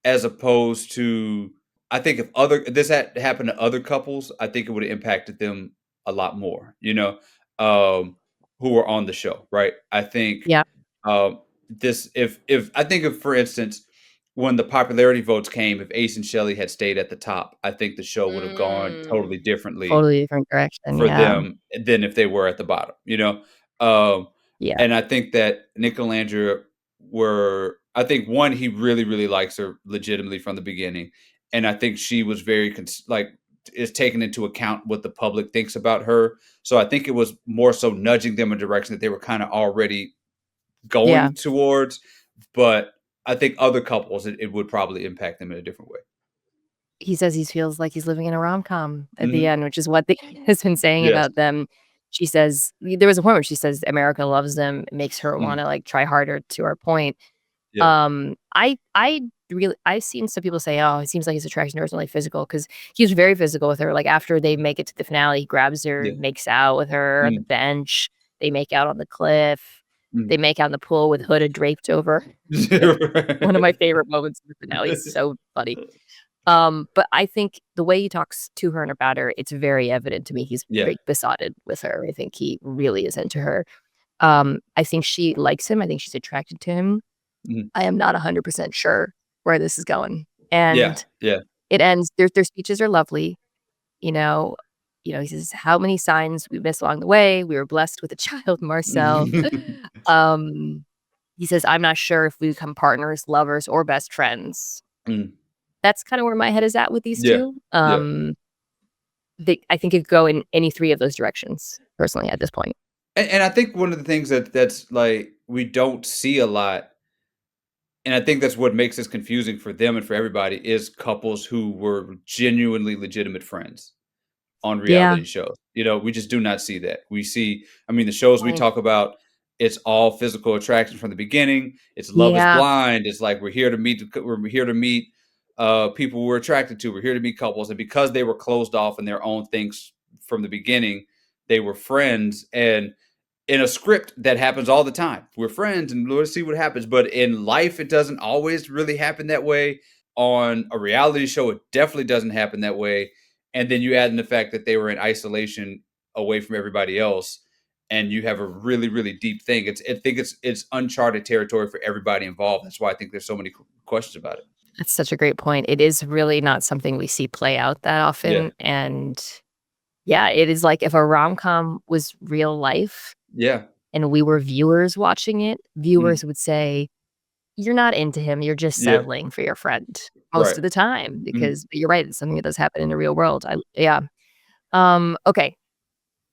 as opposed to, I think if this had happened to other couples, I think it would have impacted them a lot more, who were on the show, right? I think Yeah. this if I think if, for instance, when the popularity votes came, if Ace and Shelley had stayed at the top, I think the show would have gone totally differently Totally different direction. for Yeah. them than if they were at the bottom. Um, Yeah. and I think that Nic and Olandria I think one, he really, really likes her legitimately from the beginning. And I think she was very, is taken into account what the public thinks about her. So I think it was more so nudging them in a direction that they were kind of already Yeah. going towards. But I think other couples, it would probably impact them in a different way. He says he feels like he's living in a rom-com at the Hmm. end, which is what they has been saying Yes. about them. She says there was a point where she says America loves them, it makes her Mm. wanna, like, try harder to her point. Yeah. I really I've seen some people say, "Oh, it seems like his attraction to her is only physical," because he was very physical with her, like, after they make it to the finale, he grabs her, Yeah. makes out with her on the Mm. bench, they make out on the cliff, Mm. they make out in the pool with Huda draped over. One of my favorite moments in the finale, it's so funny. But I think the way he talks to her and about her, it's very evident to me he's Yeah. very besotted with her. I think he really is into her. I think she likes him. I think she's attracted to him. I am not 100% sure where this is going. Yeah, And yeah. it ends, their speeches are lovely. You know, he says, "How many signs we missed along the way. We were blessed with a child, Marcel." Um, he says, "I'm not sure if we become partners, lovers, or best friends." Mm. That's kind of where my head is at with these Yeah, two. yeah. I think it could go in any three of those directions, personally, at this point. And I think one of the things that's, like, we don't see a lot, and I think that's what makes this confusing for them and for everybody, is couples who were genuinely legitimate friends on Yeah. reality shows. We just do not see that. We see, I mean, the shows we Point. talk about, it's all physical attraction from the beginning. It's Love is Yeah. Blind. It's like we're here to meet people we're attracted to. We're here to meet couples, and because they were closed off in their own things from the beginning, they were friends. And in a script that happens all the time, we're friends and let's see what happens. But in life, it doesn't always really happen that way. On a reality show, it definitely doesn't happen that way. And then you add in the fact that they were in isolation away from everybody else, and you have a really, really deep thing. It's uncharted territory for everybody involved. That's why I think there's so many questions about it. That's such a great point. It is really not something we see play out that Yeah, often. And yeah, it is like if a rom-com was real life yeah, and we were viewers watching it, mm, viewers would say, "You're not into him. You're just yeah, settling for your friend," most right. of the time, Mm, because you're right. It's something that does happen in the real world. Yeah. Okay.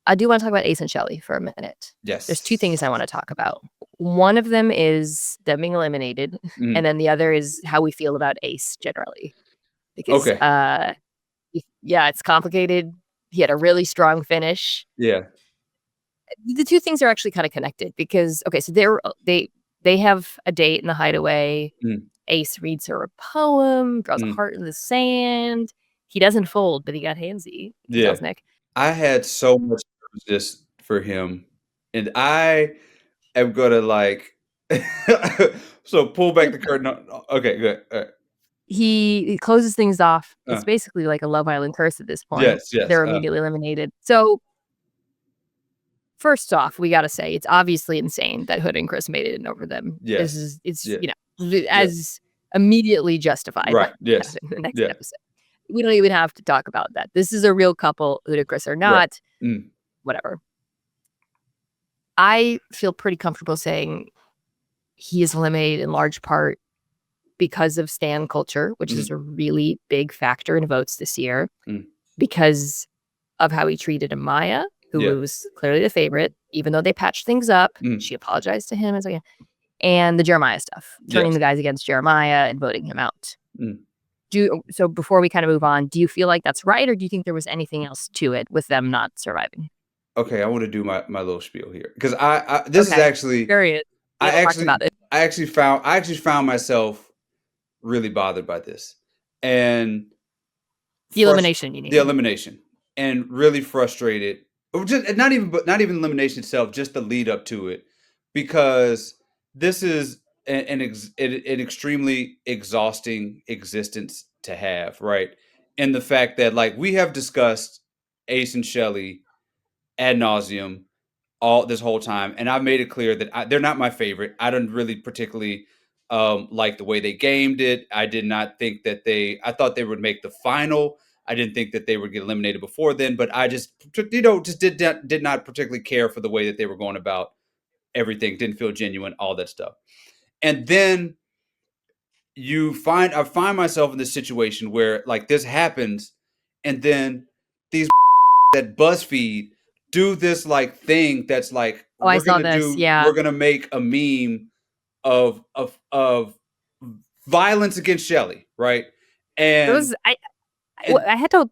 I do wanna talk about Ace and Chelley for a minute. There's 2 things I yes. wanna talk about. One of them is them being eliminated, and Mm, then the other is how we feel about Ace generally. Because, okay. yeah, it's complicated. He had a really strong finish. Yeah. The 2 things are actually kinda connected because okay, so they have a date in the hideaway. Mm, Ace reads her a poem, draws a mm, heart in the sand. He doesn't fold, but he got handsy, he yeah. tells Nick. I had so much nervousness for him, and I am gonna like so pull back the curtain. Okay, good. All right. He closes things off. It's Uh, basically like a Love Island curse at this point. yes, yes. They're immediately eliminated. So, first off, we gotta say it's obviously insane that Hood and Chris made it in over them. Yes. It's, Yeah. Yeah. as immediately justified by Right. what Yes. happened in the next Yeah. episode. We don't even have to talk about that. This is a real couple, Hood and Chris or Right. not, Mm, whatever. I feel pretty comfortable saying he is eliminated in large part because of stan culture, which is mm, a really big factor in votes this year, mm. because of how he treated Amaya, who Yeah. was clearly the favorite, even though they patched things up. Mm. She apologized to him and the Jeremiah stuff, turning Yes. the guys against Jeremiah and voting him out. Mm. So before we kind of move on, do you feel like that's right, or do you think there was anything else to it with them not surviving? Okay, I want to do my little spiel here because I this is Okay, actually period. We I haven't talked actually about it. I actually found myself really bothered by this, and The frust elimination, you the mean? elimination, and really frustrated. Or just not even elimination itself, just the lead up to it, because this is an extremely exhausting existence to have, right? And the fact that, like, we have discussed Ace and Chelley ad nauseum all this whole time, and I've made it clear that they're not my favorite. I don't really particularly like the way they gamed it. I did not think that I thought they would make the final. I didn't think that they would get eliminated before then, but I just just did not particularly care for the way that they were going about everything. Didn't feel genuine, all that stuff. And then I find myself in this situation where, like, this happens, and then these that BuzzFeed do this, like, thing that's like, Oh, I saw this. Yeah. we're gonna make a meme of violence against Shelley, right? It And was and I had to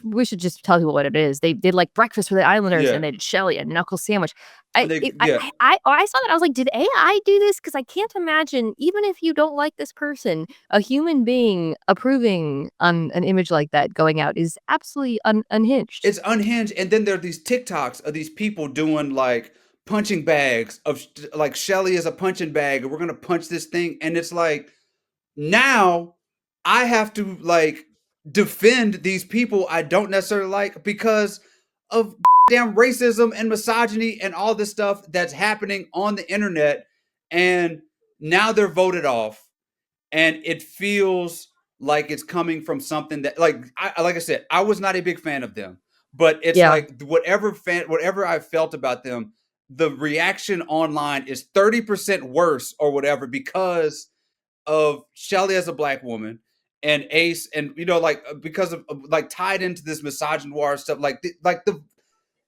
we should just tell people what it is. They did, like, breakfast for the Islanders, yeah, and they did Chelley a knuckle sandwich. and they yeah, I saw that, I was like, "Did AI do this?" Because I can't imagine, even if you don't like this person, a human being approving on an image like that going out is absolutely unhinged. it's unhinged. And then there are these TikToks of these people doing, like, punching bags of like, Shelley is a punching bag, and we're gonna punch this thing, and it's like, now I have to, like, defend these people I don't necessarily like because of damn racism and misogyny and all this stuff that's happening on the internet. And now they're voted off, and it feels like it's coming from something that, like I said, I was not a big fan of them, but it's Yeah. like whatever I felt about them, the reaction online is 30% worse or whatever because of Chelley as a black woman and Ace, and like because of like tied into this misogynoir stuff, like the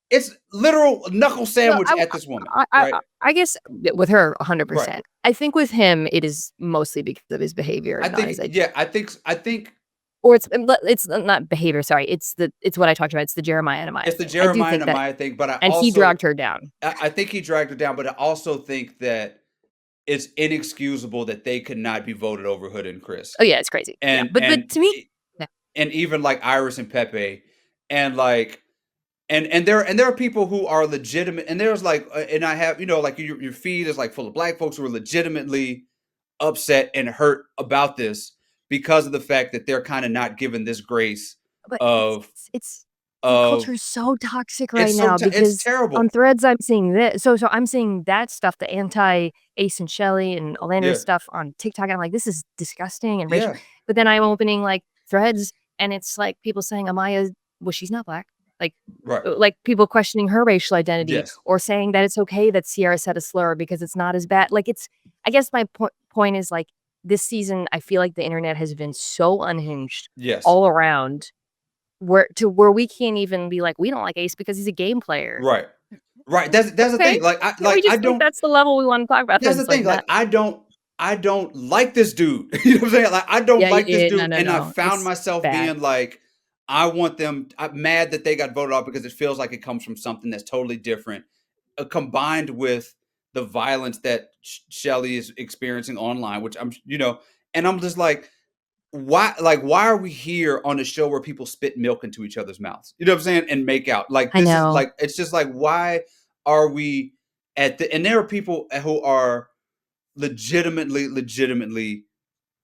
it's literal knuckle Well, sandwich at this woman, I I right? I I guess with her Right. 100%. I think with him, it is mostly because of his behavior I and not think, his id yeah, I think or it's not behavior, sorry, it's what I talked about, it's the Jeremiah and Amaya it's the thing. I do Jeremiah and think that Amaya thing, but I and he also dragged her down. I think he dragged her down, but I also think that it's inexcusable that they could not be voted over Hood and Chris. Oh, yeah, it's crazy. Yeah, And but to me yeah. and even like Iris and Pepe, and like and there are people who are legitimate, and there's like and I have, like your feed is like full of black folks who are legitimately upset and hurt about this because of the fact that they're kind of not given this grace But of it's the of culture is so toxic right it's so now it's because on terrible. Threads, I'm seeing this. So I'm seeing that stuff, the anti-Ace and Chelley and Olandria Yeah. stuff on TikTok. And I'm like, this is disgusting and racial. Yeah. But then I'm opening like Threads, and it's like people saying Amaya, well, she's not black. Like, Right. like people questioning her racial identity Yes. or saying that it's okay that Sierra said a slur because it's not as bad. Like I guess my point is like this season, I feel like the internet has been so unhinged Yes. all around where we can't even be like, "We don't like Ace because he's a game player." Right. Right. That's the Okay. thing. Like Can we I just think don't that's the level we wanna talk about? that's Then the it's like, thing. Like not I don't like this dude. You know what I'm saying? Like I don't yeah, like this no, dude, no, and I no. found It's myself bad. being like, I want them. I'm mad that they got voted off because it feels like it comes from something that's totally different, combined with the violence that Chelley is experiencing online, which and I'm just like, why are we here on a show where people spit milk into each other's mouths? You know what I'm saying? And make out. Like I this is know. like, it's just like, why are we and there are people who are legitimately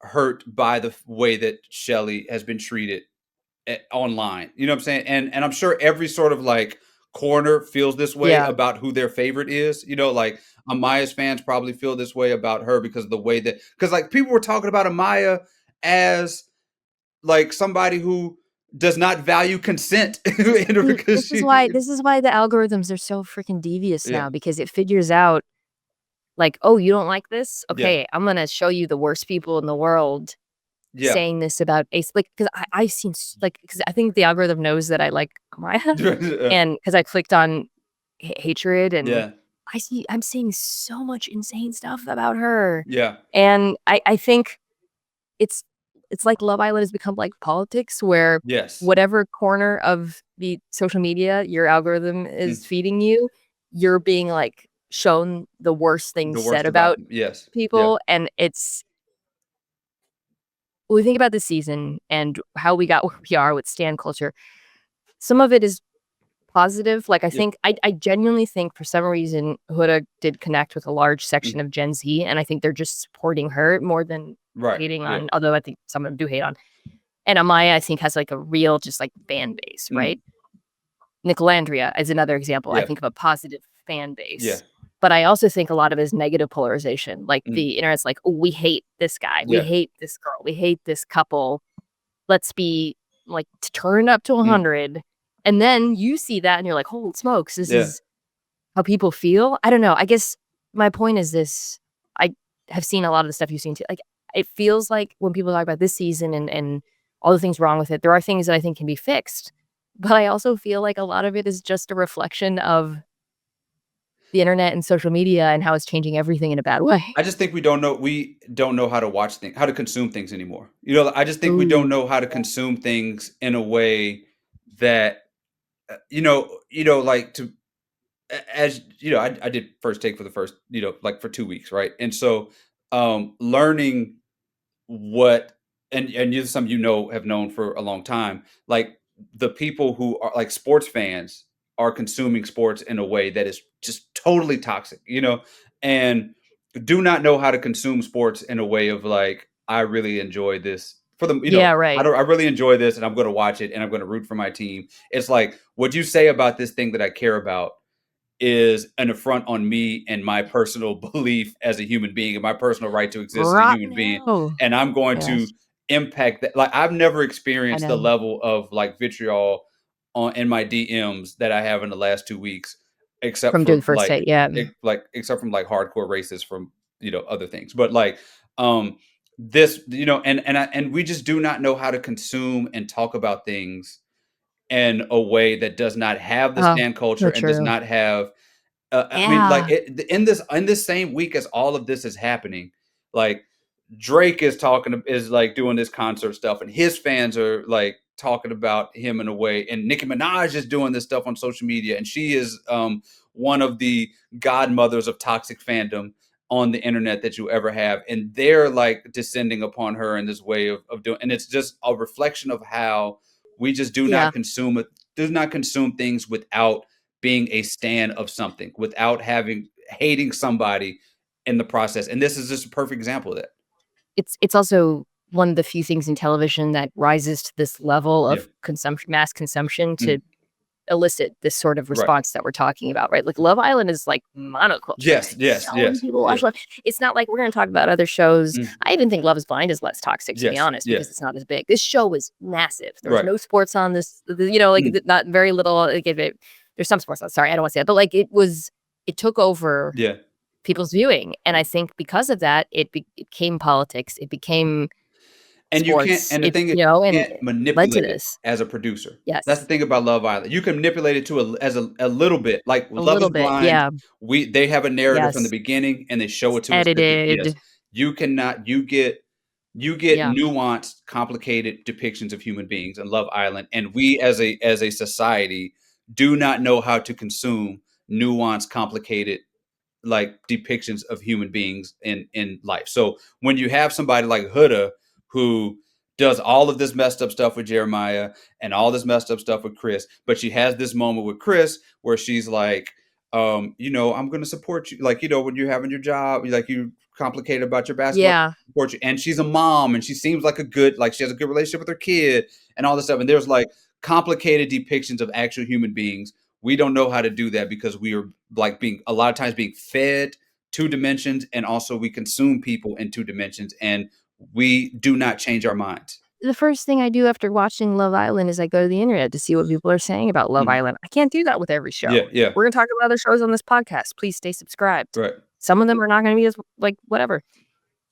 hurt by the way that Chelley has been treated online. You know what I'm saying? And I'm sure every sort of like corner feels this way Yeah. about who their favorite is. Like Amaya's fans probably feel this way about her because of the way that, because like people were talking about Amaya as like somebody who does not value consent See, because she this is why the algorithms are so freaking devious yeah now because it figures out, like, "Oh, you don't like this? yeah Okay, I'm gonna show you the worst people in the world yeah saying this about Ace." Like, 'cause I've seen because I think the algorithm knows that I like Maya, and because I clicked on hatred, and yeah I'm seeing so much insane stuff about her, yeah and I think it's it's like Love Island has become like politics where yes whatever corner of the social media your algorithm mm, is feeding you, you're being, like, shown the worst the things said worst about about them. Yes yeah people, and it's when we think about the season and how we got where we are with stan culture, some of it is positive. Like, I yeah think I genuinely think for some reason Huda did connect with a large mm, section of Gen Z, and I think they're just supporting her more than right hating yeah on, although I think some of them do hate on. And Amaya, I think, has, like, a real just, like, fan base, mm, right? Nic and Olandria is another example, I yeah think, of a positive fan yeah base. But I also think a lot of it is negative polarization. Like, mm, the internet's like, "Oh, we hate this guy. We yeah hate this girl. We hate this couple. Let's be like, to turn it up to mm, 100." And then you see that and you're like, "Holy smokes, this yeah is how people feel." I don't know. I guess my point is this. I have seen a lot of the stuff you've seen too. Like, it feels like when people talk about this season and all the things wrong with it, there are things that I think can be fixed. But I also feel like a lot of it is just a reflection of the internet and social media and how it's changing everything in a bad way. I just think we don't know how to watch things, how to consume things anymore. I just think we don't Ooh, know how to yeah. consume things in a way that like to as I did first take for the first, like for 2 weeks, right? And so learning what and you some have known for a long time, like the people who are like sports fans are consuming sports in a way that is just totally toxic, and do not know how to consume sports in a way of like, I really enjoy this for them, Yeah, right. I really enjoy this and I'm going to watch it and I'm going to root for my team. It's like, what you say about this thing that I care about is an affront on me and my personal belief as a human being and my personal right to exist as a Rotten human being. hell. And I'm going Yes. to impact that. Like, I've never I experienced the know. level of like vitriol in my DMs that I have in the last 2 weeks, except From doing for the first date, yeah. except from like hardcore racists from, other things. But like, this, and we just do not know how to consume and talk about things in a way that does not have the Oh, stan culture so and does true. not have I mean, like, Yeah. in this same week as all of this is happening, like, Drake is like doing this concert stuff, and his fans are like talking about him in a way. And Nicki Minaj is doing this stuff on social media, and she is one of the godmothers of toxic fandom on the internet that you ever have. And they're like descending upon her in this way of doing, and it's just a reflection of how we just Yeah. do not consume things without being a stan of something, without hating somebody in the process. And this is just a perfect example of that. It's also one of the few things in television that rises to this level Yeah. of mass consumption to Mm. elicit this sort of Right. response that we're talking about, right? Like, Love Island is, like, monoculture. Yes, yes, So many yes. people watch Yeah. Love. It's not like we're gonna talk about other shows. Mm. I even think Love is Blind is less toxic, to be Yes, honest, yeah. because it's not as big. This show was massive. There was Right. no sports on this, Mm. not very little, like, there's some sports on, sorry, I don't wanna say that, but, like, it took over Yeah. people's viewing, and I think because of that, it became politics, it became And you can't sports, and the thing is, you and can't it led to manipulate it this. as a producer. That's the Yes. thing about Love Island. You can manipulate it to a little bit. Like A Love is little bit, Blind, yeah. they have a narrative from the Yes. beginning and they show It's it to us at the yes. edited. You cannot you get Yeah. nuanced, complicated depictions of human beings in Love Island, and we as a society do not know how to consume nuanced, complicated like depictions of human beings in life. So when you have somebody like Huda who does all of this messed up stuff with Jeremiah and all this messed up stuff with Chris, but she has this moment with Chris where she's like, I'm going to support you. Like, when you're having your job, like you complicated about your basketball, Yeah. support you. And she's a mom and she seems like like she has a good relationship with her kid and all this stuff. And there's like complicated depictions of actual human beings. We don't know how to do that because we are like being a lot of times being fed 2 dimensions, and also we consume people in 2 dimensions, and we do not change our minds. The first thing I do after watching Love Island is I go to the internet to see what people are saying about Love Mhm. Island. I can't do that with every Yeah, show. yeah, We're gonna talk about other shows on this podcast. Please stay subscribed. right. Some of them are not gonna be as, like, whatever.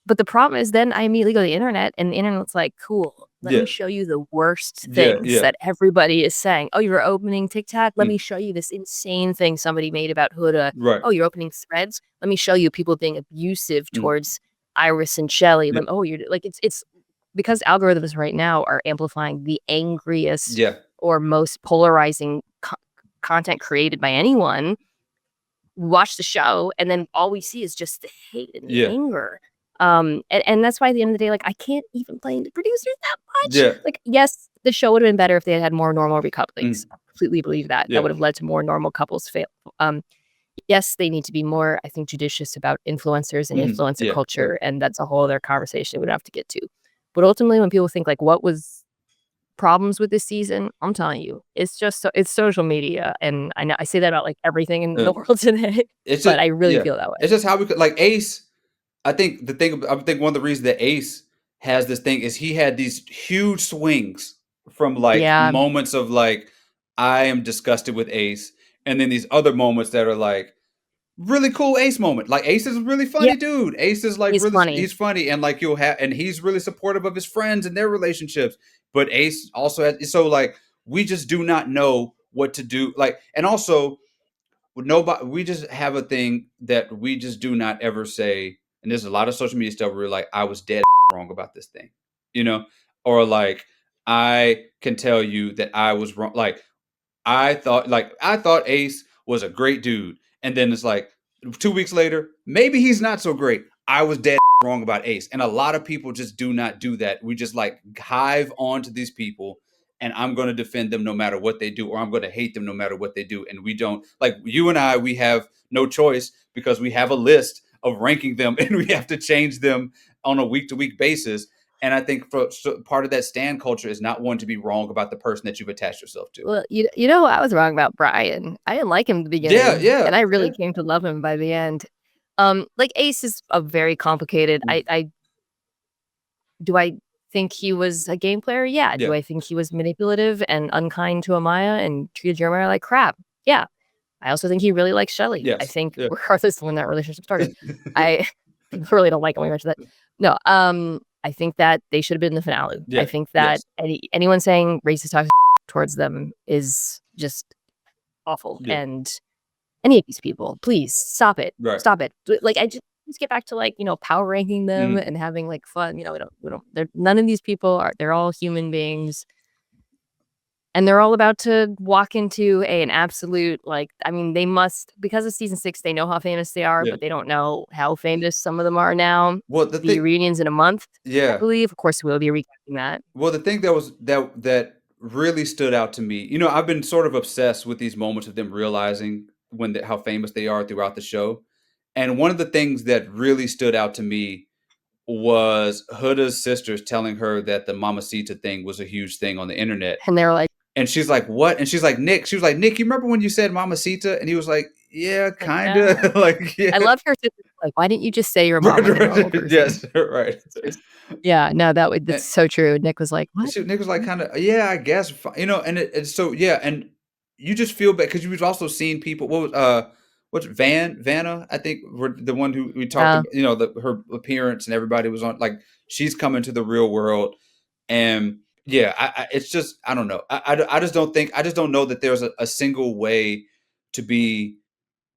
But the problem is then I immediately go to the internet, and the internet's like, "Cool, let Yeah, me show you the worst yeah, things yeah. that everybody is saying. Oh, you're opening TikTok? Let Mm, me show you this insane thing somebody made about Huda. right. Oh, you're opening Threads? Let me show you people being abusive Mm, towards Iris and Chelley. yeah, Oh, you're like, it's because algorithms right now are amplifying the angriest yeah, or most polarizing content created by anyone. Watch the show, and then all we see is just the hate and the yeah, anger. And that's why at the end of the day, like, I can't even blame the producers that much. yeah, Like, yes, the show would have been better if they had more normal recouplings. mm, I completely believe that. That yeah, would have led to more normal couples fail. Um, yes, they need to be more, I think, judicious about influencers and mhm, influencer yeah, yeah, culture, and that's a whole other conversation we would have to get to. But ultimately, when people think like, what was problems with this season, I'm telling you, it's just it's social media, and I know I say that about like everything in uh, the world today, it's just but I really yeah, feel that way. it's just how we could like Ace. I think one of the reasons that Ace has this thing is he had these huge swings from like Yeah, moments of like I am disgusted with Ace, and then these other moments that are like really cool Ace moment. Like Ace is a really yeah, funny dude. Ace is like he's really funny. he's funny, and like and he's really supportive of his friends and their relationships. But Ace also has so like we just do not know what to do. Like, and also nobody, we just have a thing that we just do not ever say. And there's a lot of social media stuff where we're like, I was dead wrong about this thing, you know, or like I can tell you that I was wrong. I thought Ace was a great dude, and then it's like 2 weeks later, maybe he's not so great. I was dead wrong about Ace, and a lot of people just do not do that. We just like hive onto these people, and I'm going to defend them no matter what they do, or I'm going to hate them no matter what they do. And we don't like you and I. We have no choice because we have a list of ranking them, and we have to change them on a week to week basis. And I think part of that stan culture is not wanting to be wrong about the person that you've attached yourself to. Well, you know, I was wrong about Bryan. I didn't like him in the beginning. And I really came to love him by the end. Like Ace is a very complicated. Do I think he was a game player? Yeah. Do I think he was manipulative and unkind to Amaya and treated Jeremiah like crap? Yeah. I also think he really likes Chelley. Yes. I think regardless of when that relationship started, I really don't like him when we mentioned that. No, I think that they should have been in the finale. I think that anyone saying racist toxic towards them is just awful. And any of these people, please stop it. Right. Stop it. Like, I just get back to, like, you know, power ranking them and having like fun. You know, we don't. None of these people are. They're all human beings. And they're all about to walk into an absolute, like, I mean, they must, because of season 6, they know how famous they are, but they don't know how famous some of them are now. Well, the reunion's in a month, I believe. Of course, we'll be recapping that. Well, the thing that really stood out to me, you know, I've been sort of obsessed with these moments of them realizing how famous they are throughout the show. And one of the things that really stood out to me was Huda's sisters telling her that the Mamacita thing was a huge thing on the internet. And they were like, and she's like, what? And she's like, Nic, you remember when you said Mamacita? And he was like, yeah, kind of. Like, yeah. I love her sister. Like, why didn't you just say your mom? Yes, right. Yeah, no, that's so true. Nic was like, what? Nic was like, kind of, yeah, I guess, you know, and it's so, yeah, and you just feel bad because you was also seeing people. What's Vanna? I think were the one who we talked about. You know, her appearance and everybody was on. Like, she's coming to the real world, and yeah, it's just, I don't know. I just don't know that there's a single way to be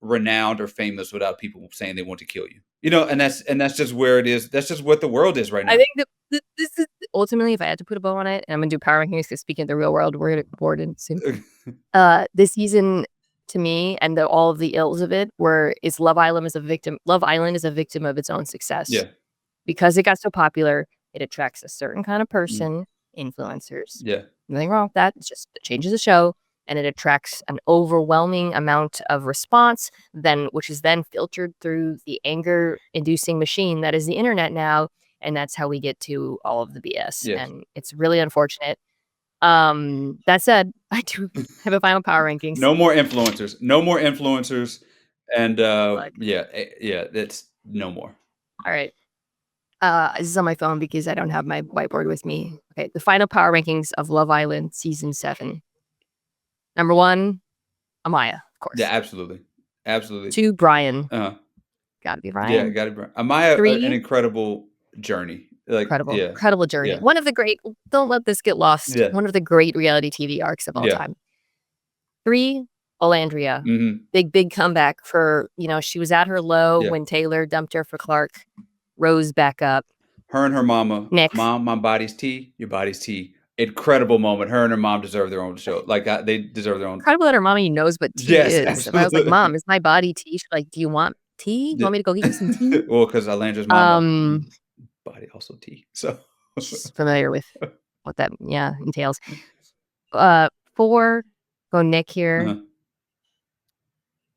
renowned or famous without people saying they want to kill you. You know, and that's just where it is. That's just what the world is right now. I think that this is ultimately, if I had to put a bow on it, and I'm gonna do power rankings because speaking of the real world, we're gonna get bored in soon. This season, to me, and all of the ills of it, is Love Island is a victim. Love Island is a victim of its own success. Yeah, because it got so popular, it attracts a certain kind of person, influencers. Yeah, nothing wrong with that. It's just it changes the show. And it attracts an overwhelming amount of response, which is then filtered through the anger-inducing machine that is the internet now, and that's how we get to all of the BS. Yes. And it's really unfortunate. That said, I do have a final power rankings. No more influencers. And yeah, that's no more. All right. This is on my phone because I don't have my whiteboard with me. Okay, the final power rankings of Love Island season 7. Number 1, Amaya, of course. Yeah, absolutely. 2, Bryan. Gotta be Bryan. Yeah, gotta be Bryan. Amaya, 3, an incredible journey. Like, incredible journey. Yeah. One of the great, don't let this get lost. Yeah. One of the great reality TV arcs of all time. 3, Olandria. Big comeback for, you know, she was at her low when Taylor dumped her for Clark. Rose back up. Her and her mama. Nic. Mom, my body's tea, your body's tea. Incredible moment. Her and her mom deserve their own show. Like, they deserve their own. Incredible that her mommy knows what tea is. Absolutely. And I was like, Mom, is my body tea? She's like, do you want tea? You want me to go get you some tea? Well, because Alandra's mom body also tea. So she's familiar with what that entails. 4, go Nic here.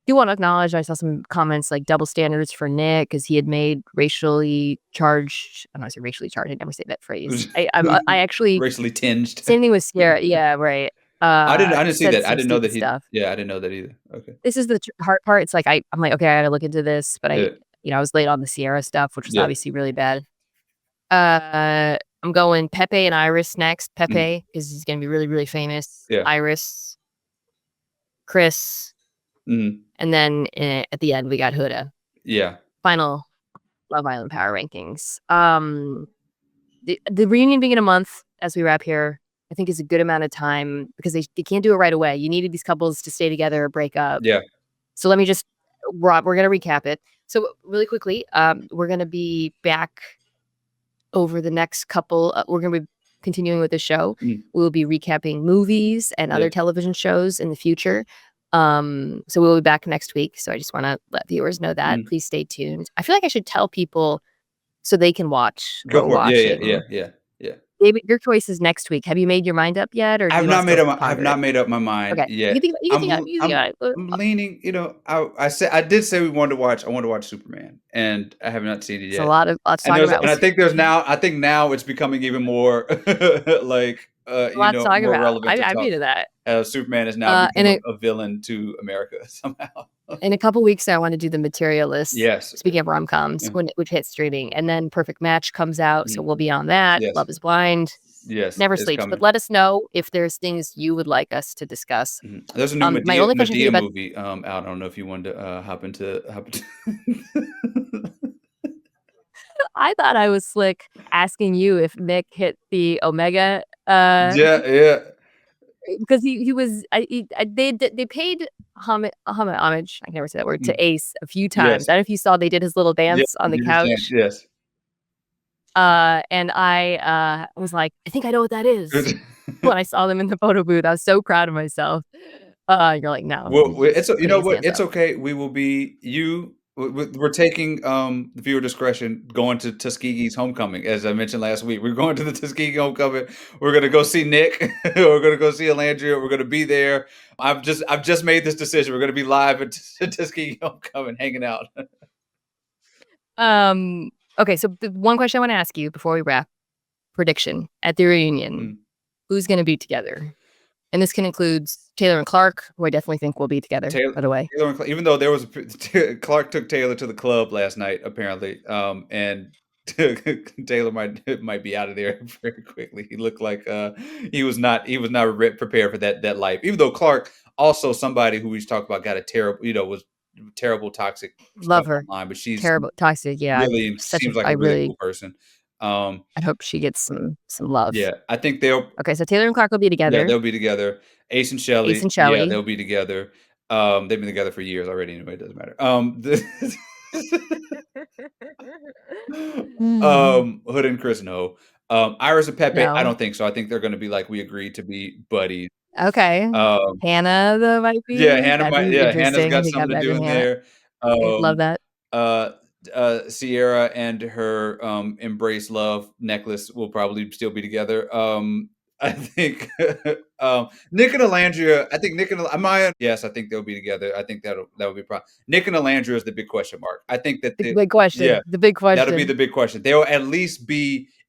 Do want to acknowledge I saw some comments like double standards for Nic because he had made racially charged. I don't want to say racially charged. I never say that phrase. I actually racially tinged. Same thing with Sierra. Yeah, right. I didn't see that. I didn't know that stuff. Yeah, I didn't know that either. Okay. This is the hard part. It's like I'm like, okay, I got to look into this, but I was late on the Sierra stuff, which was obviously really bad. I'm going Pepe and Iris next. Pepe is he's going to be really, really famous. Yeah. Iris, Chris. And then at the end, we got Huda. Yeah. Final Love Island power rankings. The reunion being in a month as we wrap here, I think is a good amount of time because they can't do it right away. You needed these couples to stay together or break up. Yeah. So let me just, Rob, we're going to recap it. So really quickly, we're going to be back over the next couple. We're going to be continuing with the show. We'll be recapping movies and other television shows in the future. So we'll be back next week. So I just want to let viewers know that. Please stay tuned. I feel like I should tell people so they can watch. Go for it. Yeah. Your choice is next week. Have you made your mind up yet, or do you want to still I have ponder not it? made up my mind Okay, yet. I'm leaning, I did say I wanted to watch Superman, and I have not seen it it's a yet. lot to talk about. And I think now it's becoming even more like, A lot to talk more about. relevant to I'm talk. into that. Superman has now In become a villain to America somehow. a couple weeks, I want to do The Materialist. Yes. Speaking of rom-coms, Mm, which hits streaming, and then Perfect Match comes out, so mhm. we'll be on that. Yes. Love is Blind Yes, never it's sleeps. But coming. let us know if there's things you would like us to discuss. Mhm. There's a new My only question for you Medea about movie, out. I don't know if you wanted to, hop into I thought I was slick asking you if Nick hit the Omega, Yeah, yeah. because he was they paid homage, I can never say that word, Mm, to Ace a few times. yes. I don't know if you saw they did his little Yeah, dance on the you understand, couch, yes. and I, was like, "I think I know what that is." When I saw them in the photo booth, I was so proud of myself. You're like, "No, Well, he's we just it's you putting know his what? hands It's up." okay. We will be you we're taking, the viewer discretion, going to Tuskegee's homecoming, as I mentioned last week. We're going to the Tuskegee homecoming. We're gonna go see Nick. We're gonna go see Olandria. We're gonna be there. I've just made this decision. We're gonna be live at Tuskegee homecoming, hanging out. Okay, so the one question I wanna ask you before we wrap, prediction at the reunion, Mm. who's gonna be together? And this can include Taylor and Clark, who I definitely think will be together, Taylor by the way. Taylor and even though there was Clark took Taylor to the club last night, apparently, and Taylor might be out of there very quickly. He looked like, he was not prepared for that life. Even though Clark, also somebody who we talked about, got a terrible, was terrible toxic stuff Love her. online, but she's Terrible toxic, yeah, really such a seems like I a really really cool person. Um, I hope she gets some love. yeah, I think they'll Okay, so Taylor and Clark will be yeah, together. they'll be together. Ace and Ace Chelley, and yeah, Chelley. they'll be together. They've been together for years already anyway, it doesn't matter. Mm, Hood and Chris, no. Iris and Pepe, I no. don't think so. I think they're gonna be like, "We agreed to be buddies." Okay. Um, Hannah, though, might yeah, be. That'd be Hannah's interesting. I got think I'm something to better do than in Hannah. there. I'd love Um, that. uh, Sierra and her, embrace love necklace will probably still be together. I think, Nic and Olandria, I think Nic and Amaya, yes, I think they'll be together. I think that would be Nic and Olandria is the big question mark. I think that The big question. yeah, The big that'll be the question. big question. They'll at least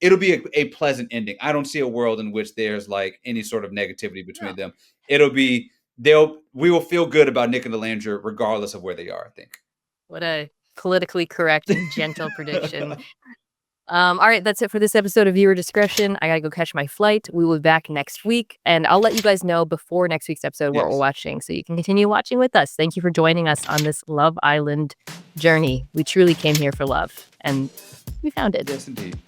it'll be a pleasant ending. I don't see a world in which there's like any sort of negativity between No. them. It'll be we will feel good about Nic and Olandria regardless of where they are, I think. What a politically correct and gentle prediction. All right, that's it for this episode of Viewer Discretion. I gotta go catch my flight. We will be back next week, and I'll let you guys know before next week's episode what we're Yes. watching, so you can continue watching with us. Thank you for joining us on this Love Island journey. We truly came here for love, and we found it. Yes, indeed.